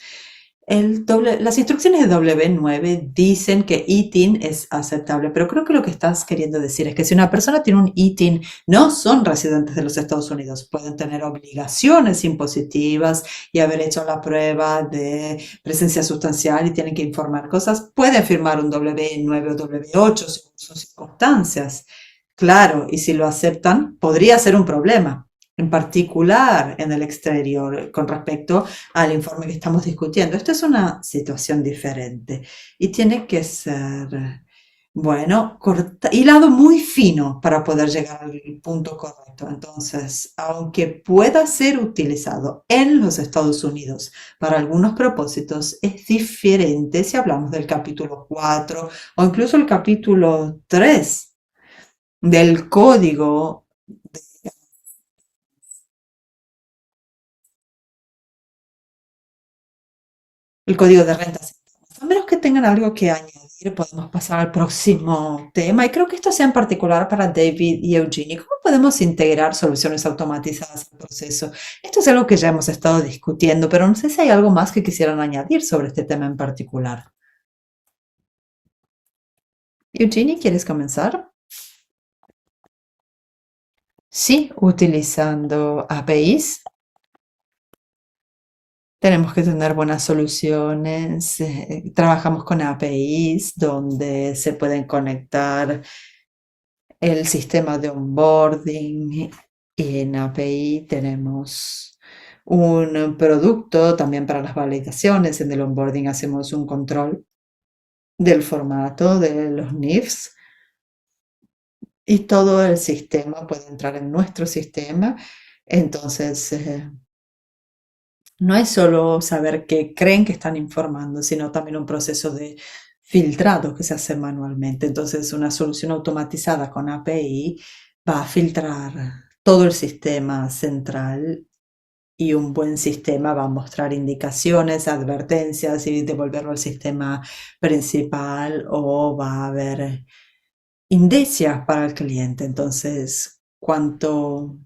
Las instrucciones de W9 dicen que ITIN es aceptable, pero creo que lo que estás queriendo decir es que si una persona tiene un ITIN, no son residentes de los Estados Unidos, pueden tener obligaciones impositivas y haber hecho la prueba de presencia sustancial y tienen que informar cosas, pueden firmar un W9 o W8 según sus circunstancias. Claro, y si lo aceptan, podría ser un problema, en particular en el exterior, con respecto al informe que estamos discutiendo. Esta es una situación diferente y tiene que ser, bueno, hilado muy fino para poder llegar al punto correcto. Entonces, aunque pueda ser utilizado en los Estados Unidos para algunos propósitos, es diferente si hablamos del capítulo 4 o incluso el capítulo 3 del código el código de rentas internas. A menos que tengan algo que añadir, podemos pasar al próximo tema. Y creo que esto sea en particular para David y Eugenie. ¿Cómo podemos integrar soluciones automatizadas al proceso? Esto es algo que ya hemos estado discutiendo, pero no sé si hay algo más que quisieran añadir sobre este tema en particular. Eugenie, ¿quieres comenzar? Sí, utilizando APIs. Tenemos que tener buenas soluciones. Trabajamos con APIs donde se pueden conectar el sistema de onboarding. Y en API tenemos un producto también para las validaciones. En el onboarding hacemos un control del formato de los NIFs y todo el sistema puede entrar en nuestro sistema. Entonces, no es solo saber que creen que están informando, sino también un proceso de filtrado que se hace manualmente. Entonces, una solución automatizada con API va a filtrar todo el sistema central y un buen sistema va a mostrar indicaciones, advertencias y devolverlo al sistema principal o va a haber indicias para el cliente. Entonces, cuanto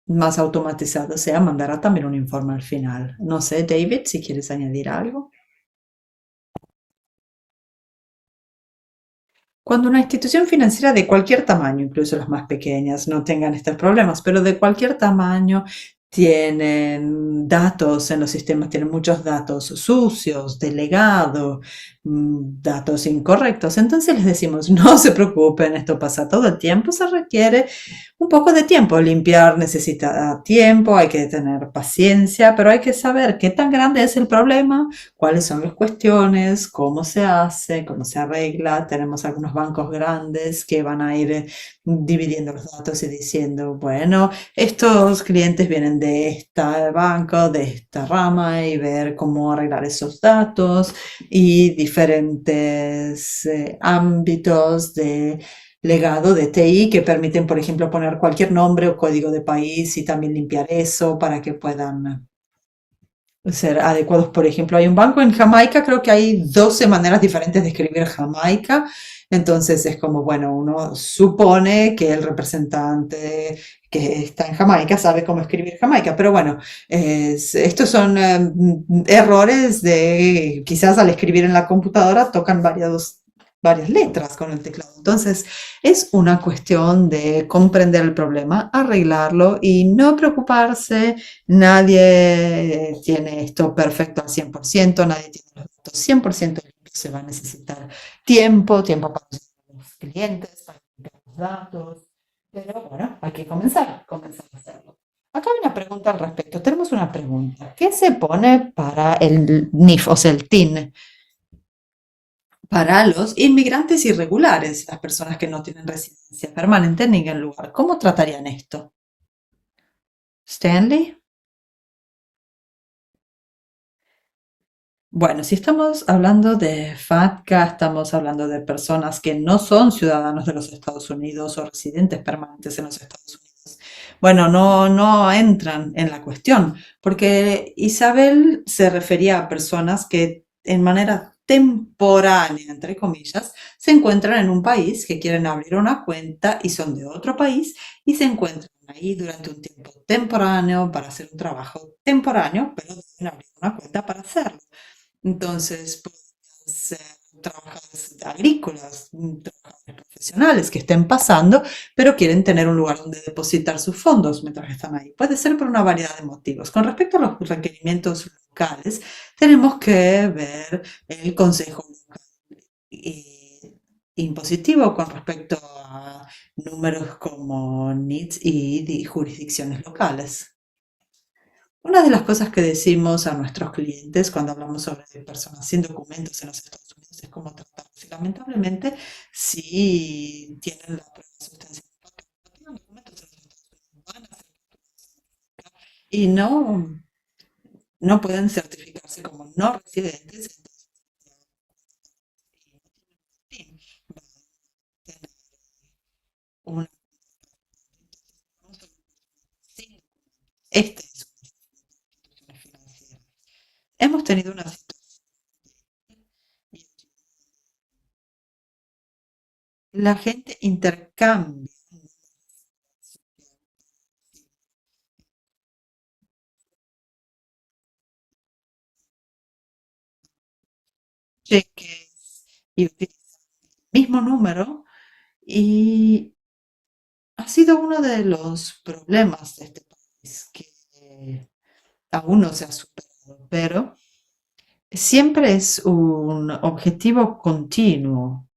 más automatizado sea, mandará también un informe al final. No sé, David, si quieres añadir algo. Cuando una institución financiera de cualquier tamaño, incluso las más pequeñas, no tengan estos problemas, pero de cualquier tamaño, tienen datos en los sistemas, tienen muchos datos sucios, delegados, datos incorrectos. Entonces les decimos, no se preocupen, esto pasa todo el tiempo, se requiere un poco de tiempo. Limpiar necesita tiempo, hay que tener paciencia, pero hay que saber qué tan grande es el problema, cuáles son las cuestiones, cómo se hace, cómo se arregla. Tenemos algunos bancos grandes que van a ir dividiendo los datos y diciendo, bueno, estos clientes vienen de este banco, de esta rama y ver cómo arreglar esos datos y diferentes ámbitos de legado de TI que permiten, por ejemplo, poner cualquier nombre o código de país y también limpiar eso para que puedan ser adecuados. Por ejemplo, hay un banco en Jamaica, creo que hay 12 maneras diferentes de escribir Jamaica. Entonces es como, bueno, uno supone que el representante que está en Jamaica sabe cómo escribir Jamaica, pero bueno, estos son errores de quizás al escribir en la computadora tocan varias letras con el teclado. Entonces, es una cuestión de comprender el problema, arreglarlo y no preocuparse. Nadie tiene esto perfecto al 100%, nadie tiene los datos 100% limpios. Se va a necesitar tiempo para los clientes, para limpiar los datos. Pero bueno, hay que comenzar a hacerlo. Acá hay una pregunta al respecto. Tenemos una pregunta. ¿Qué se pone para el NIF, o sea, el TIN? Para los inmigrantes irregulares, las personas que no tienen residencia permanente en ningún lugar. ¿Cómo tratarían esto? Stanley. Bueno, si estamos hablando de FATCA, estamos hablando de personas que no son ciudadanos de los Estados Unidos o residentes permanentes en los Estados Unidos. Bueno, no entran en la cuestión, porque Isabel se refería a personas que en manera temporánea, entre comillas, se encuentran en un país que quieren abrir una cuenta y son de otro país y se encuentran ahí durante un tiempo temporáneo para hacer un trabajo temporáneo, pero deben abrir una cuenta para hacerlo. Entonces, pueden ser trabajadores agrícolas, trabajadores profesionales que estén pasando, pero quieren tener un lugar donde depositar sus fondos mientras están ahí. Puede ser por una variedad de motivos. Con respecto a los requerimientos locales, tenemos que ver el Consejo Local impositivo con respecto a números como NITs y jurisdicciones locales. Una de las cosas que decimos a nuestros clientes cuando hablamos sobre personas sin documentos en los Estados Unidos es cómo tratarlos. Y lamentablemente, si tienen la prueba sustancial que no tienen documentos en los Estados Unidos, van a ser y no pueden certificarse como no residentes, entonces y no tienen una sin este es una institución financiera. Hemos tenido una situación y la gente intercambia cheques y utilizan el mismo número y ha sido uno de los problemas de este país que aún no se ha superado, pero siempre es un objetivo continuo,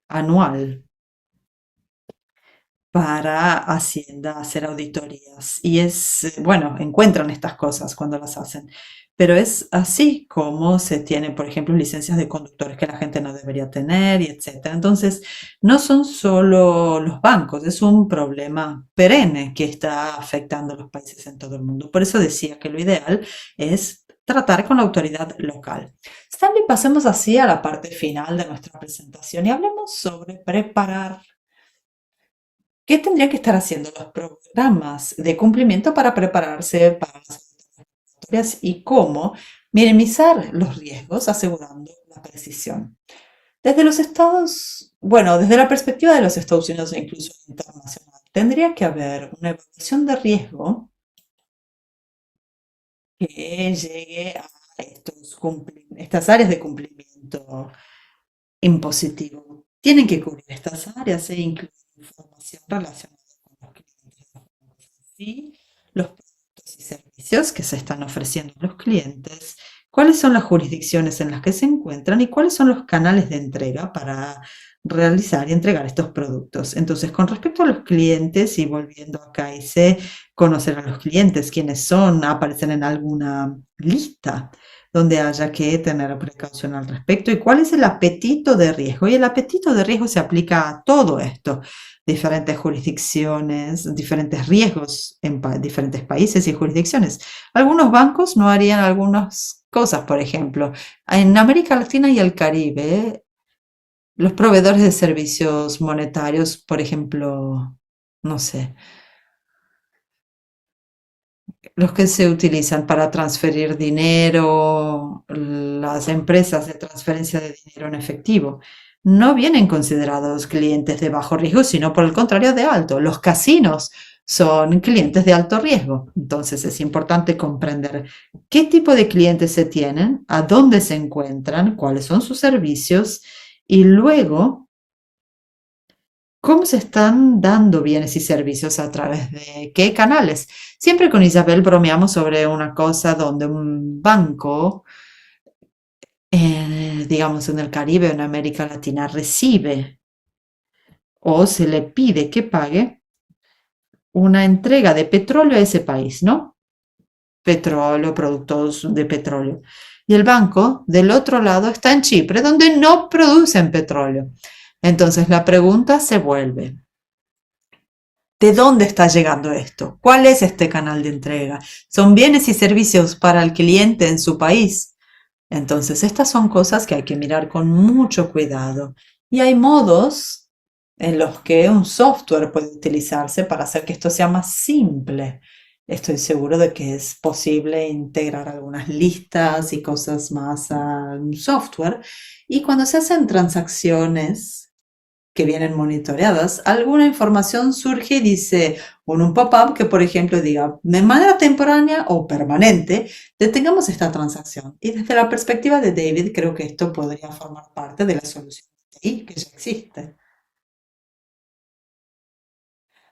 anual, para Hacienda hacer auditorías. Y bueno, encuentran estas cosas cuando las hacen. Pero es así como se tienen, por ejemplo, licencias de conductores que la gente no debería tener y etcétera. Entonces, no son solo los bancos, es un problema perenne que está afectando a los países en todo el mundo. Por eso decía que lo ideal es tratar con la autoridad local. Stanley, pasemos así a la parte final de nuestra presentación y hablemos sobre preparar. ¿Qué tendrían que estar haciendo los programas de cumplimiento para prepararse para las auditorías y cómo minimizar los riesgos asegurando la precisión? Desde los Estados, bueno, desde la perspectiva de los Estados Unidos e incluso internacional, tendría que haber una evaluación de riesgo que llegue a estas áreas de cumplimiento impositivo. Tienen que cubrir estas áreas e incluir información relacionada con los clientes, sí, los productos y servicios que se están ofreciendo a los clientes, cuáles son las jurisdicciones en las que se encuentran y cuáles son los canales de entrega para realizar y entregar estos productos. Entonces, con respecto a los clientes y volviendo acá, hice conocer a los clientes, quiénes son, aparecen en alguna lista donde haya que tener precaución al respecto y cuál es el apetito de riesgo. Y el apetito de riesgo se aplica a todo esto, diferentes jurisdicciones, diferentes riesgos en diferentes países y jurisdicciones. Algunos bancos no harían algunas cosas, por ejemplo, en América Latina y el Caribe, los proveedores de servicios monetarios, por ejemplo, no sé, los que se utilizan para transferir dinero, las empresas de transferencia de dinero en efectivo, no vienen considerados clientes de bajo riesgo, sino por el contrario de alto. Los casinos son clientes de alto riesgo. Entonces es importante comprender qué tipo de clientes se tienen, a dónde se encuentran, cuáles son sus servicios y luego cómo se están dando bienes y servicios a través de qué canales. Siempre con Isabel bromeamos sobre una cosa donde un banco, digamos en el Caribe o en América Latina, recibe o se le pide que pague una entrega de petróleo a ese país, ¿no? Petróleo, productos de petróleo. Y el banco del otro lado está en Chipre, donde no producen petróleo. Entonces la pregunta se vuelve, ¿de dónde está llegando esto? ¿Cuál es este canal de entrega? ¿Son bienes y servicios para el cliente en su país? Entonces, estas son cosas que hay que mirar con mucho cuidado. Y hay modos en los que un software puede utilizarse para hacer que esto sea más simple Estoy seguro de que es posible integrar algunas listas y cosas más a un software. Y cuando se hacen transacciones que vienen monitoreadas, alguna información surge y dice un pop-up que, por ejemplo, diga de manera temporánea o permanente, detengamos esta transacción. Y desde la perspectiva de David, creo que esto podría formar parte de la solución TI que ya existe.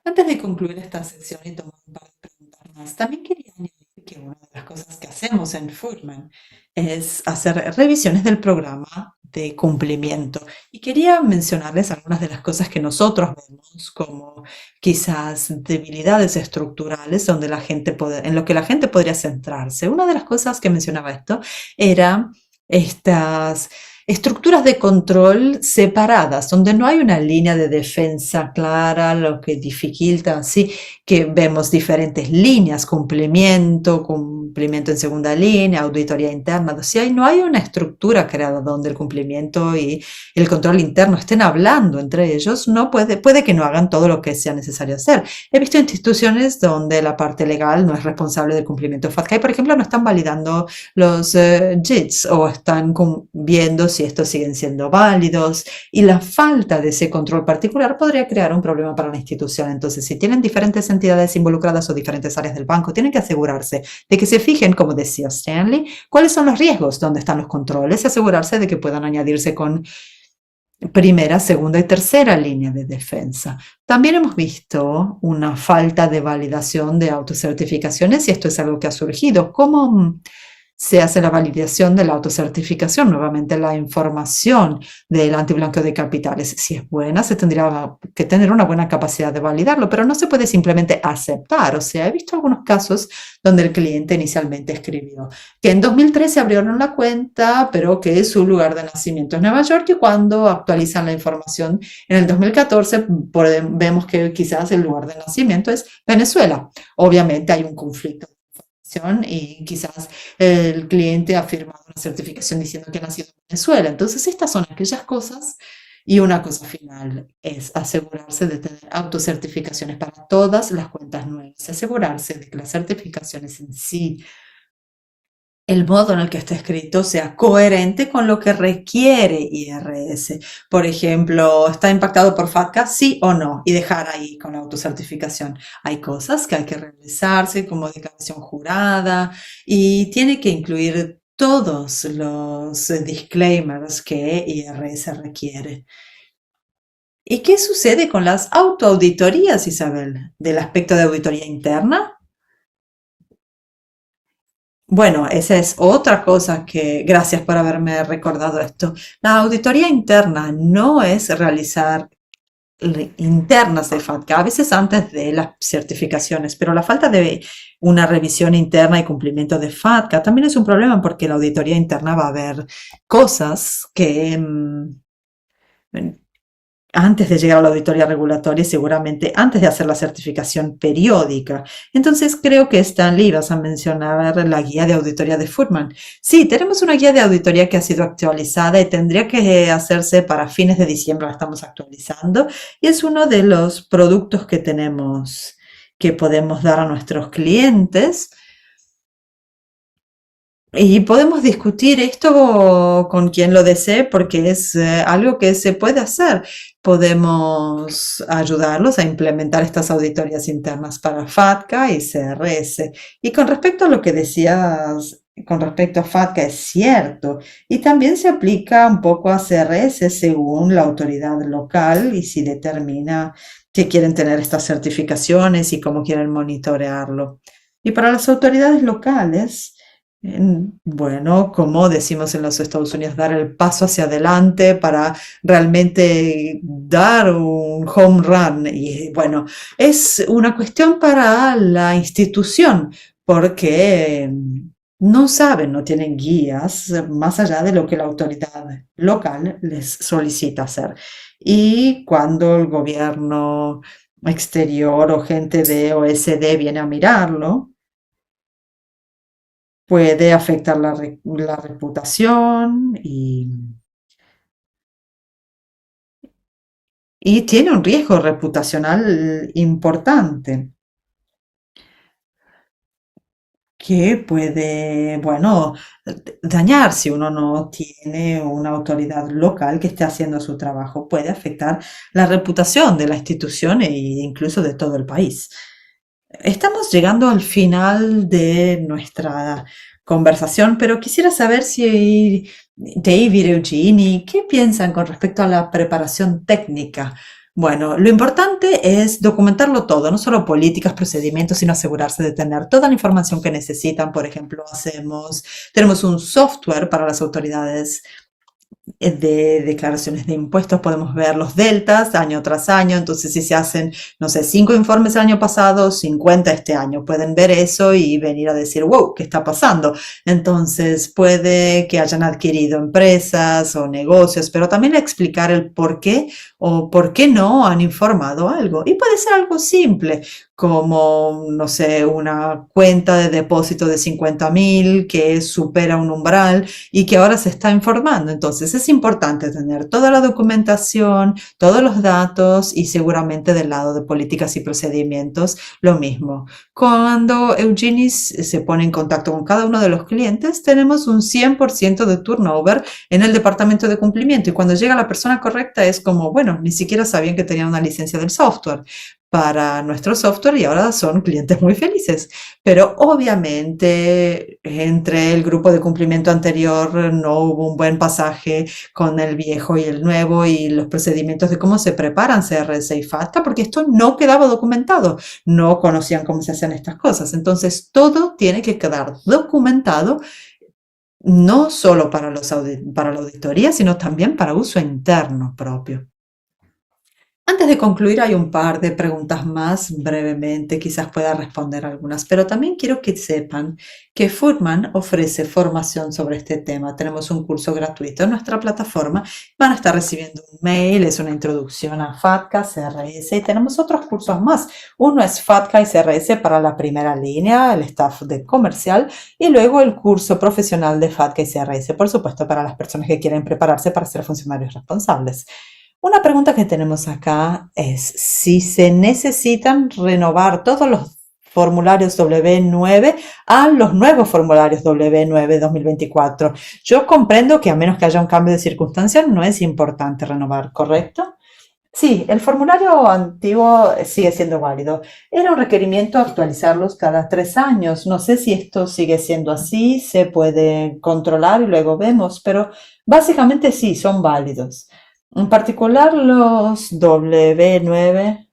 Antes de concluir esta sección y tomar un par de preguntas más, también quería añadir que una de las cosas que hacemos en Foodman es hacer revisiones del programa de cumplimiento. Y quería mencionarles algunas de las cosas que nosotros vemos como quizás debilidades estructurales donde en lo que la gente podría centrarse. Una de las cosas que mencionaba esto era estas estructuras de control separadas, donde no hay una línea de defensa clara, lo que dificulta así que vemos diferentes líneas, cumplimiento en segunda línea, auditoría interna. Si no hay una estructura creada donde el cumplimiento y el control interno estén hablando entre ellos, no puede que no hagan todo lo que sea necesario hacer. He visto instituciones donde la parte legal no es responsable del cumplimiento FATCA y, por ejemplo, no están validando los JITs o están viendo si estos siguen siendo válidos y la falta de ese control particular podría crear un problema para la institución. Entonces, si tienen diferentes entidades involucradas o diferentes áreas del banco, tienen que asegurarse de que se fijen, como decía Stanley, cuáles son los riesgos, dónde están los controles y asegurarse de que puedan añadirse con primera, segunda y tercera línea de defensa. También hemos visto una falta de validación de autocertificaciones y esto es algo que ha surgido. ¿Cómo se hace la validación de la autocertificación? Nuevamente la información del antiblanqueo de capitales. Si es buena, se tendría que tener una buena capacidad de validarlo, pero no se puede simplemente aceptar. O sea, he visto algunos casos donde el cliente inicialmente escribió que en 2013 abrieron la cuenta, pero que su lugar de nacimiento es Nueva York y cuando actualizan la información en el 2014 vemos que quizás el lugar de nacimiento es Venezuela. Obviamente hay un conflicto y quizás el cliente ha firmado una certificación diciendo que ha nacido en Venezuela. Entonces, estas son aquellas cosas. Y una cosa final es asegurarse de tener autocertificaciones para todas las cuentas nuevas, asegurarse de que las certificaciones en sí, el modo en el que está escrito sea coherente con lo que requiere IRS. Por ejemplo, ¿está impactado por FATCA? Sí o no. Y dejar ahí con la autocertificación. Hay cosas que hay que realizarse como declaración jurada y tiene que incluir todos los disclaimers que IRS requiere. ¿Y qué sucede con las autoauditorías, Isabel, del aspecto de auditoría interna? Bueno, esa es otra cosa que, gracias por haberme recordado esto. La auditoría interna no es realizar internas de FATCA, a veces antes de las certificaciones, pero la falta de una revisión interna y cumplimiento de FATCA también es un problema porque la auditoría interna va a ver cosas que antes de llegar a la auditoría regulatoria y seguramente antes de hacer la certificación periódica. Entonces creo que Stanley ibas a mencionar la guía de auditoría de Foodman. Sí, tenemos una guía de auditoría que ha sido actualizada y tendría que hacerse para fines de diciembre, la estamos actualizando y es uno de los productos que tenemos que podemos dar a nuestros clientes y podemos discutir esto con quien lo desee porque es algo que se puede hacer. Podemos ayudarlos a implementar estas auditorías internas para FATCA y CRS. Y con respecto a lo que decías, con respecto a FATCA, es cierto. Y también se aplica un poco a CRS según la autoridad local y si determina que quieren tener estas certificaciones y cómo quieren monitorearlo. Y para las autoridades locales, bueno, como decimos en los Estados Unidos, dar el paso hacia adelante para realmente dar un home run. Y bueno, es una cuestión para la institución, porque no saben, no tienen guías más allá de lo que la autoridad local les solicita hacer. Y cuando el gobierno exterior o gente de OSD viene a mirarlo, puede afectar la reputación y tiene un riesgo reputacional importante. que puede, bueno, dañar si uno no tiene una autoridad local que esté haciendo su trabajo. Puede afectar la reputación de la institución e incluso de todo el país. Estamos llegando al final de nuestra conversación, pero quisiera saber si David, Eugenie, ¿qué piensan con respecto a la preparación técnica? Bueno, lo importante es documentarlo todo, no solo políticas, procedimientos, sino asegurarse de tener toda la información que necesitan. Por ejemplo, tenemos un software para las autoridades de declaraciones de impuestos, podemos ver los deltas año tras año. Entonces, si se hacen, no sé, 5 informes el año pasado, 50 este año, pueden ver eso y venir a decir, wow, ¿qué está pasando? Entonces, puede que hayan adquirido empresas o negocios, pero también explicar el por qué o por qué no han informado algo. Y puede ser algo simple, como, no sé, una cuenta de depósito de 50.000 que supera un umbral y que ahora se está informando. Entonces es importante tener toda la documentación, todos los datos y seguramente del lado de políticas y procedimientos lo mismo. Cuando Eugenies se pone en contacto con cada uno de los clientes, tenemos un 100% de turnover en el departamento de cumplimiento y cuando llega la persona correcta es como, bueno, ni siquiera sabían que tenían una licencia del software para nuestro software y ahora son clientes muy felices. Pero obviamente entre el grupo de cumplimiento anterior no hubo un buen pasaje con el viejo y el nuevo y los procedimientos de cómo se preparan CRS y FATCA, porque esto no quedaba documentado, no conocían cómo se hacían estas cosas. Entonces todo tiene que quedar documentado, no solo para para la auditoría, sino también para uso interno propio. Antes de concluir, hay un par de preguntas más brevemente, quizás pueda responder algunas, pero también quiero que sepan que Foodman ofrece formación sobre este tema. Tenemos un curso gratuito en nuestra plataforma, van a estar recibiendo un mail, es una introducción a FATCA, CRS y tenemos otros cursos más. Uno es FATCA y CRS para la primera línea, el staff de comercial, y luego el curso profesional de FATCA y CRS, por supuesto, para las personas que quieren prepararse para ser funcionarios responsables. Una pregunta que tenemos acá es si se necesitan renovar todos los formularios W9 a los nuevos formularios W9 2024. Yo comprendo que a menos que haya un cambio de circunstancias no es importante renovar, ¿correcto? Sí, el formulario antiguo sigue siendo válido. Era un requerimiento actualizarlos cada 3 años. No sé si esto sigue siendo así, se puede controlar y luego vemos, pero básicamente sí, son válidos. En particular los W9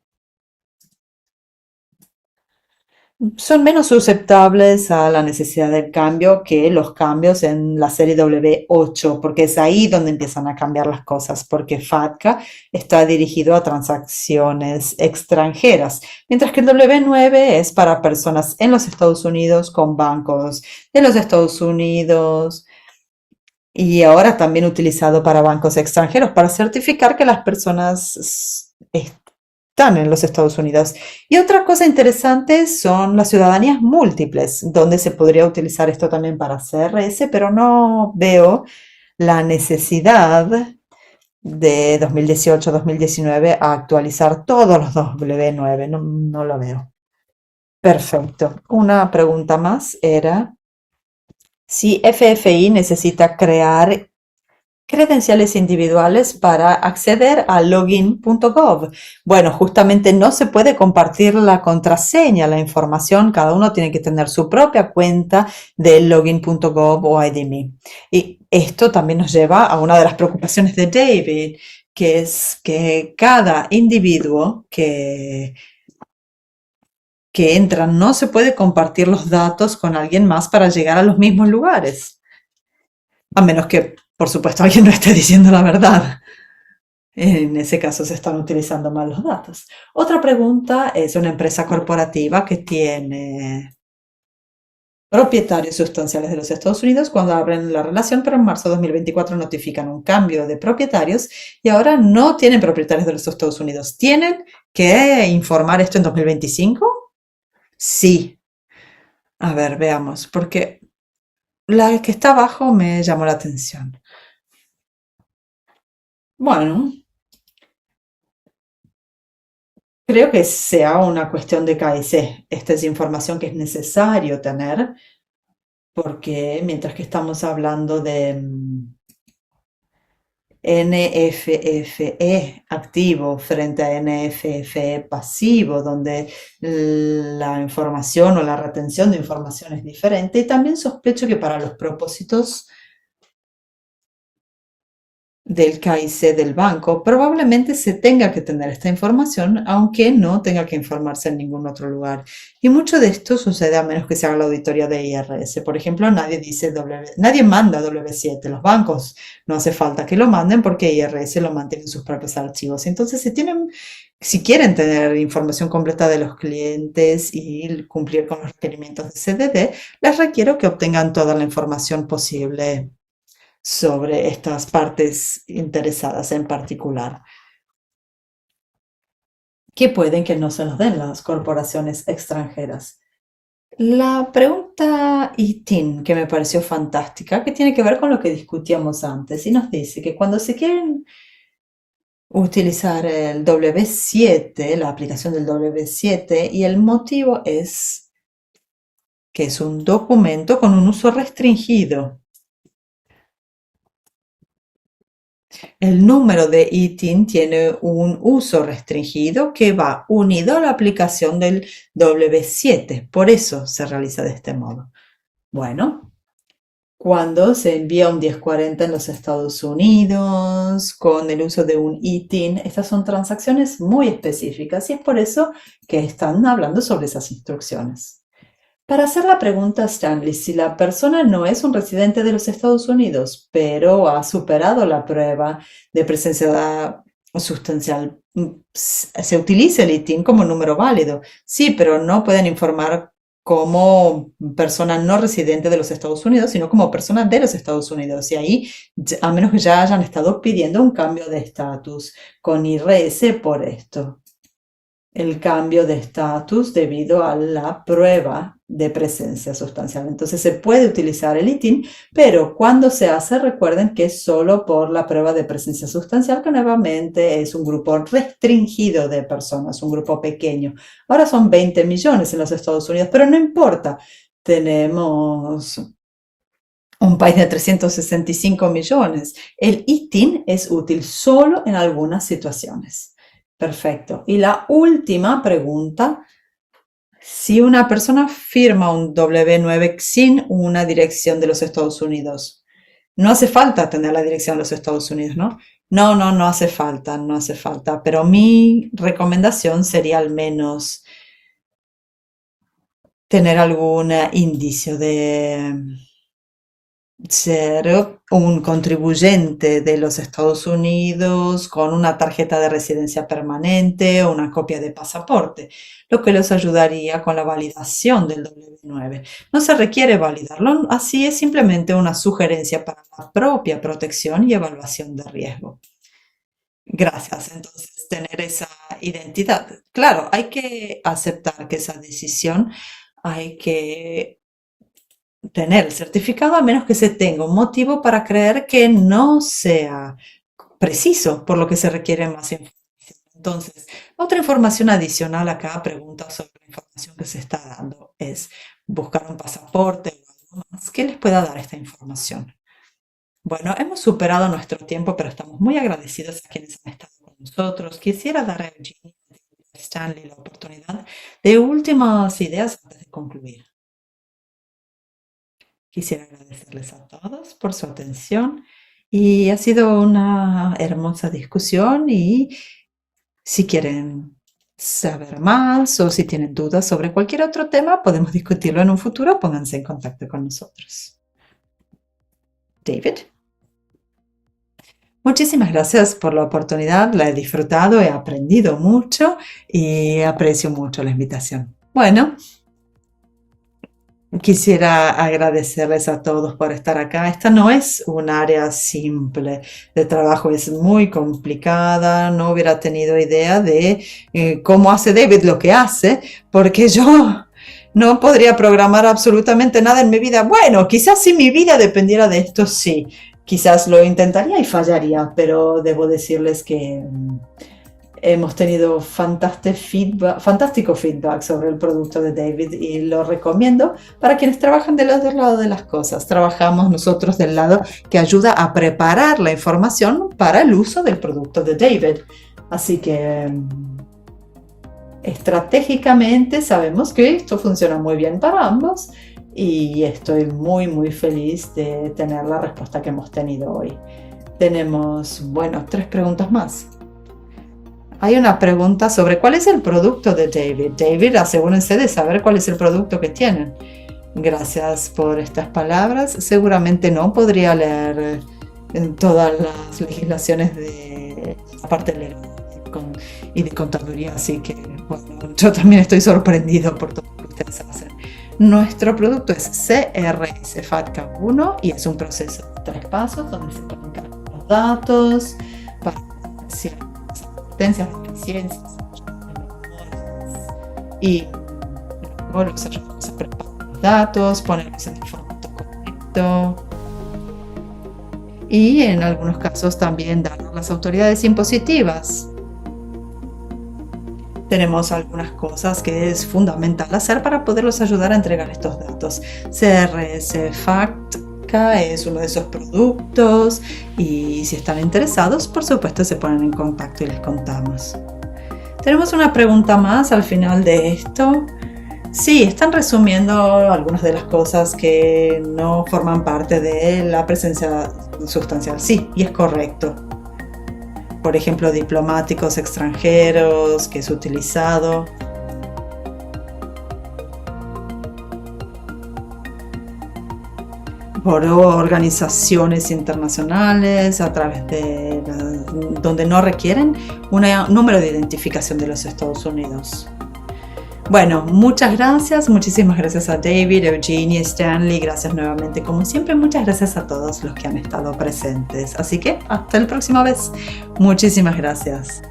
son menos susceptibles a la necesidad del cambio que los cambios en la serie W8, porque es ahí donde empiezan a cambiar las cosas, porque FATCA está dirigido a transacciones extranjeras, mientras que el W9 es para personas en los Estados Unidos con bancos de los Estados Unidos y ahora también utilizado para bancos extranjeros para certificar que las personas están en los Estados Unidos. Y otra cosa interesante son las ciudadanías múltiples, donde se podría utilizar esto también para CRS, pero no veo la necesidad de 2018-2019 a actualizar todos los W9, no, no lo veo. Perfecto. Una pregunta más era si FFI necesita crear credenciales individuales para acceder a login.gov. Bueno, justamente no se puede compartir la contraseña, la información, cada uno tiene que tener su propia cuenta de login.gov o IDMe. Y esto también nos lleva a una de las preocupaciones de David, que es que cada individuo que entra no se puede compartir los datos con alguien más para llegar a los mismos lugares. A menos que, por supuesto, alguien no esté diciendo la verdad. En ese caso se están utilizando mal los datos. Otra pregunta es una empresa corporativa que tiene propietarios sustanciales de los Estados Unidos cuando abren la relación, pero en marzo de 2024 notifican un cambio de propietarios y ahora no tienen propietarios de los Estados Unidos. ¿Tienen que informar esto en 2025? Sí. A ver, veamos, porque la que está abajo me llamó la atención. Bueno, creo que sea una cuestión de KS. Esta es información que es necesario tener porque mientras que estamos hablando de NFFE activo frente a NFFE pasivo, donde la información o la retención de información es diferente, y también sospecho que para los propósitos del KIC del banco, probablemente se tenga que tener esta información, aunque no tenga que informarse en ningún otro lugar. Y mucho de esto sucede a menos que se haga la auditoría de IRS. Por ejemplo, nadie manda W7. Los bancos no hace falta que lo manden porque IRS lo mantiene en sus propios archivos. Entonces, si quieren tener información completa de los clientes y cumplir con los requerimientos de CDD, les requiero que obtengan toda la información posible sobre estas partes interesadas en particular, que pueden que no se nos den las corporaciones extranjeras. La pregunta ITIN, que me pareció fantástica, que tiene que ver con lo que discutíamos antes, y nos dice que cuando se quieren utilizar el W7, la aplicación del W7, y el motivo es que es un documento con un uso restringido. El número de ITIN tiene un uso restringido que va unido a la aplicación del W7. Por eso se realiza de este modo. Bueno, cuando se envía un 1040 en los Estados Unidos con el uso de un ITIN, estas son transacciones muy específicas y es por eso que están hablando sobre esas instrucciones. Para hacer la pregunta, Stanley, si la persona no es un residente de los Estados Unidos, pero ha superado la prueba de presencia sustancial, se utiliza el ITIN como número válido. Sí, pero no pueden informar como persona no residente de los Estados Unidos, sino como persona de los Estados Unidos. Y ahí, a menos que ya hayan estado pidiendo un cambio de estatus con IRS por esto. El cambio de estatus debido a la prueba de presencia sustancial. Entonces se puede utilizar el ITIN, pero cuando se hace, recuerden que es solo por la prueba de presencia sustancial, que nuevamente es un grupo restringido de personas, un grupo pequeño. Ahora son 20 millones en los Estados Unidos, pero no importa. Tenemos un país de 365 millones. El ITIN es útil solo en algunas situaciones. Perfecto. Y la última pregunta, si una persona firma un W9 sin una dirección de los Estados Unidos, no hace falta tener la dirección de los Estados Unidos, ¿no? No hace falta, no hace falta. Pero mi recomendación sería al menos tener algún indicio de ser un contribuyente de los Estados Unidos con una tarjeta de residencia permanente o una copia de pasaporte, lo que les ayudaría con la validación del W9. No se requiere validarlo, así es simplemente una sugerencia para la propia protección y evaluación de riesgo. Gracias. Entonces, tener esa identidad. Claro, hay que aceptar que esa decisión hay que tener el certificado a menos que se tenga un motivo para creer que no sea preciso, por lo que se requiere más información. Entonces, otra información adicional a cada pregunta sobre la información que se está dando es buscar un pasaporte o algo más que les pueda dar esta información. Bueno, hemos superado nuestro tiempo, pero estamos muy agradecidos a quienes han estado con nosotros. Quisiera dar a Eugenia y a Stanley la oportunidad de últimas ideas antes de concluir. Quisiera agradecerles a todos por su atención y ha sido una hermosa discusión y si quieren saber más o si tienen dudas sobre cualquier otro tema, podemos discutirlo en un futuro. Pónganse en contacto con nosotros. David. Muchísimas gracias por la oportunidad, la he disfrutado, he aprendido mucho y aprecio mucho la invitación. Bueno, quisiera agradecerles a todos por estar acá. Esta no es un área simple de trabajo, es muy complicada. No hubiera tenido idea de cómo hace David lo que hace, porque yo no podría programar absolutamente nada en mi vida. Bueno, quizás si mi vida dependiera de esto, sí. Quizás lo intentaría y fallaría, pero debo decirles que Hemos tenido fantástico feedback sobre el producto de David y lo recomiendo para quienes trabajan del otro lado de las cosas. Trabajamos nosotros del lado que ayuda a preparar la información para el uso del producto de David. Así que estratégicamente sabemos que esto funciona muy bien para ambos y estoy muy feliz de tener la respuesta que hemos tenido hoy. Tenemos, 3 preguntas más. Hay una pregunta sobre cuál es el producto de David. David, asegúrense de saber cuál es el producto que tienen. Gracias por estas palabras. Seguramente no podría leer en todas las legislaciones de la parte legal y de contaduría, así que yo también estoy sorprendido por todo lo que ustedes hacen. Nuestro producto es CRS FATCA 1 y es un proceso de 3 pasos donde se ponen los datos para potencias, eficiencias y luego los ayudamos a preparar los datos, ponerlos en el formato correcto y en algunos casos también dar a las autoridades impositivas. Tenemos algunas cosas que es fundamental hacer para poderlos ayudar a entregar estos datos. CRS FATCA es uno de esos productos y si están interesados, por supuesto, se ponen en contacto y les contamos. Tenemos una pregunta más al final de esto. Sí, están resumiendo algunas de las cosas que no forman parte de la presencia sustancial. Sí, y es correcto. Por ejemplo, diplomáticos extranjeros que es utilizado. Por organizaciones internacionales a través de donde no requieren un número de identificación de los Estados Unidos. Bueno, muchas gracias, muchísimas gracias a David, Eugenia, Stanley, gracias nuevamente como siempre, muchas gracias a todos los que han estado presentes. Así que hasta la próxima vez, muchísimas gracias.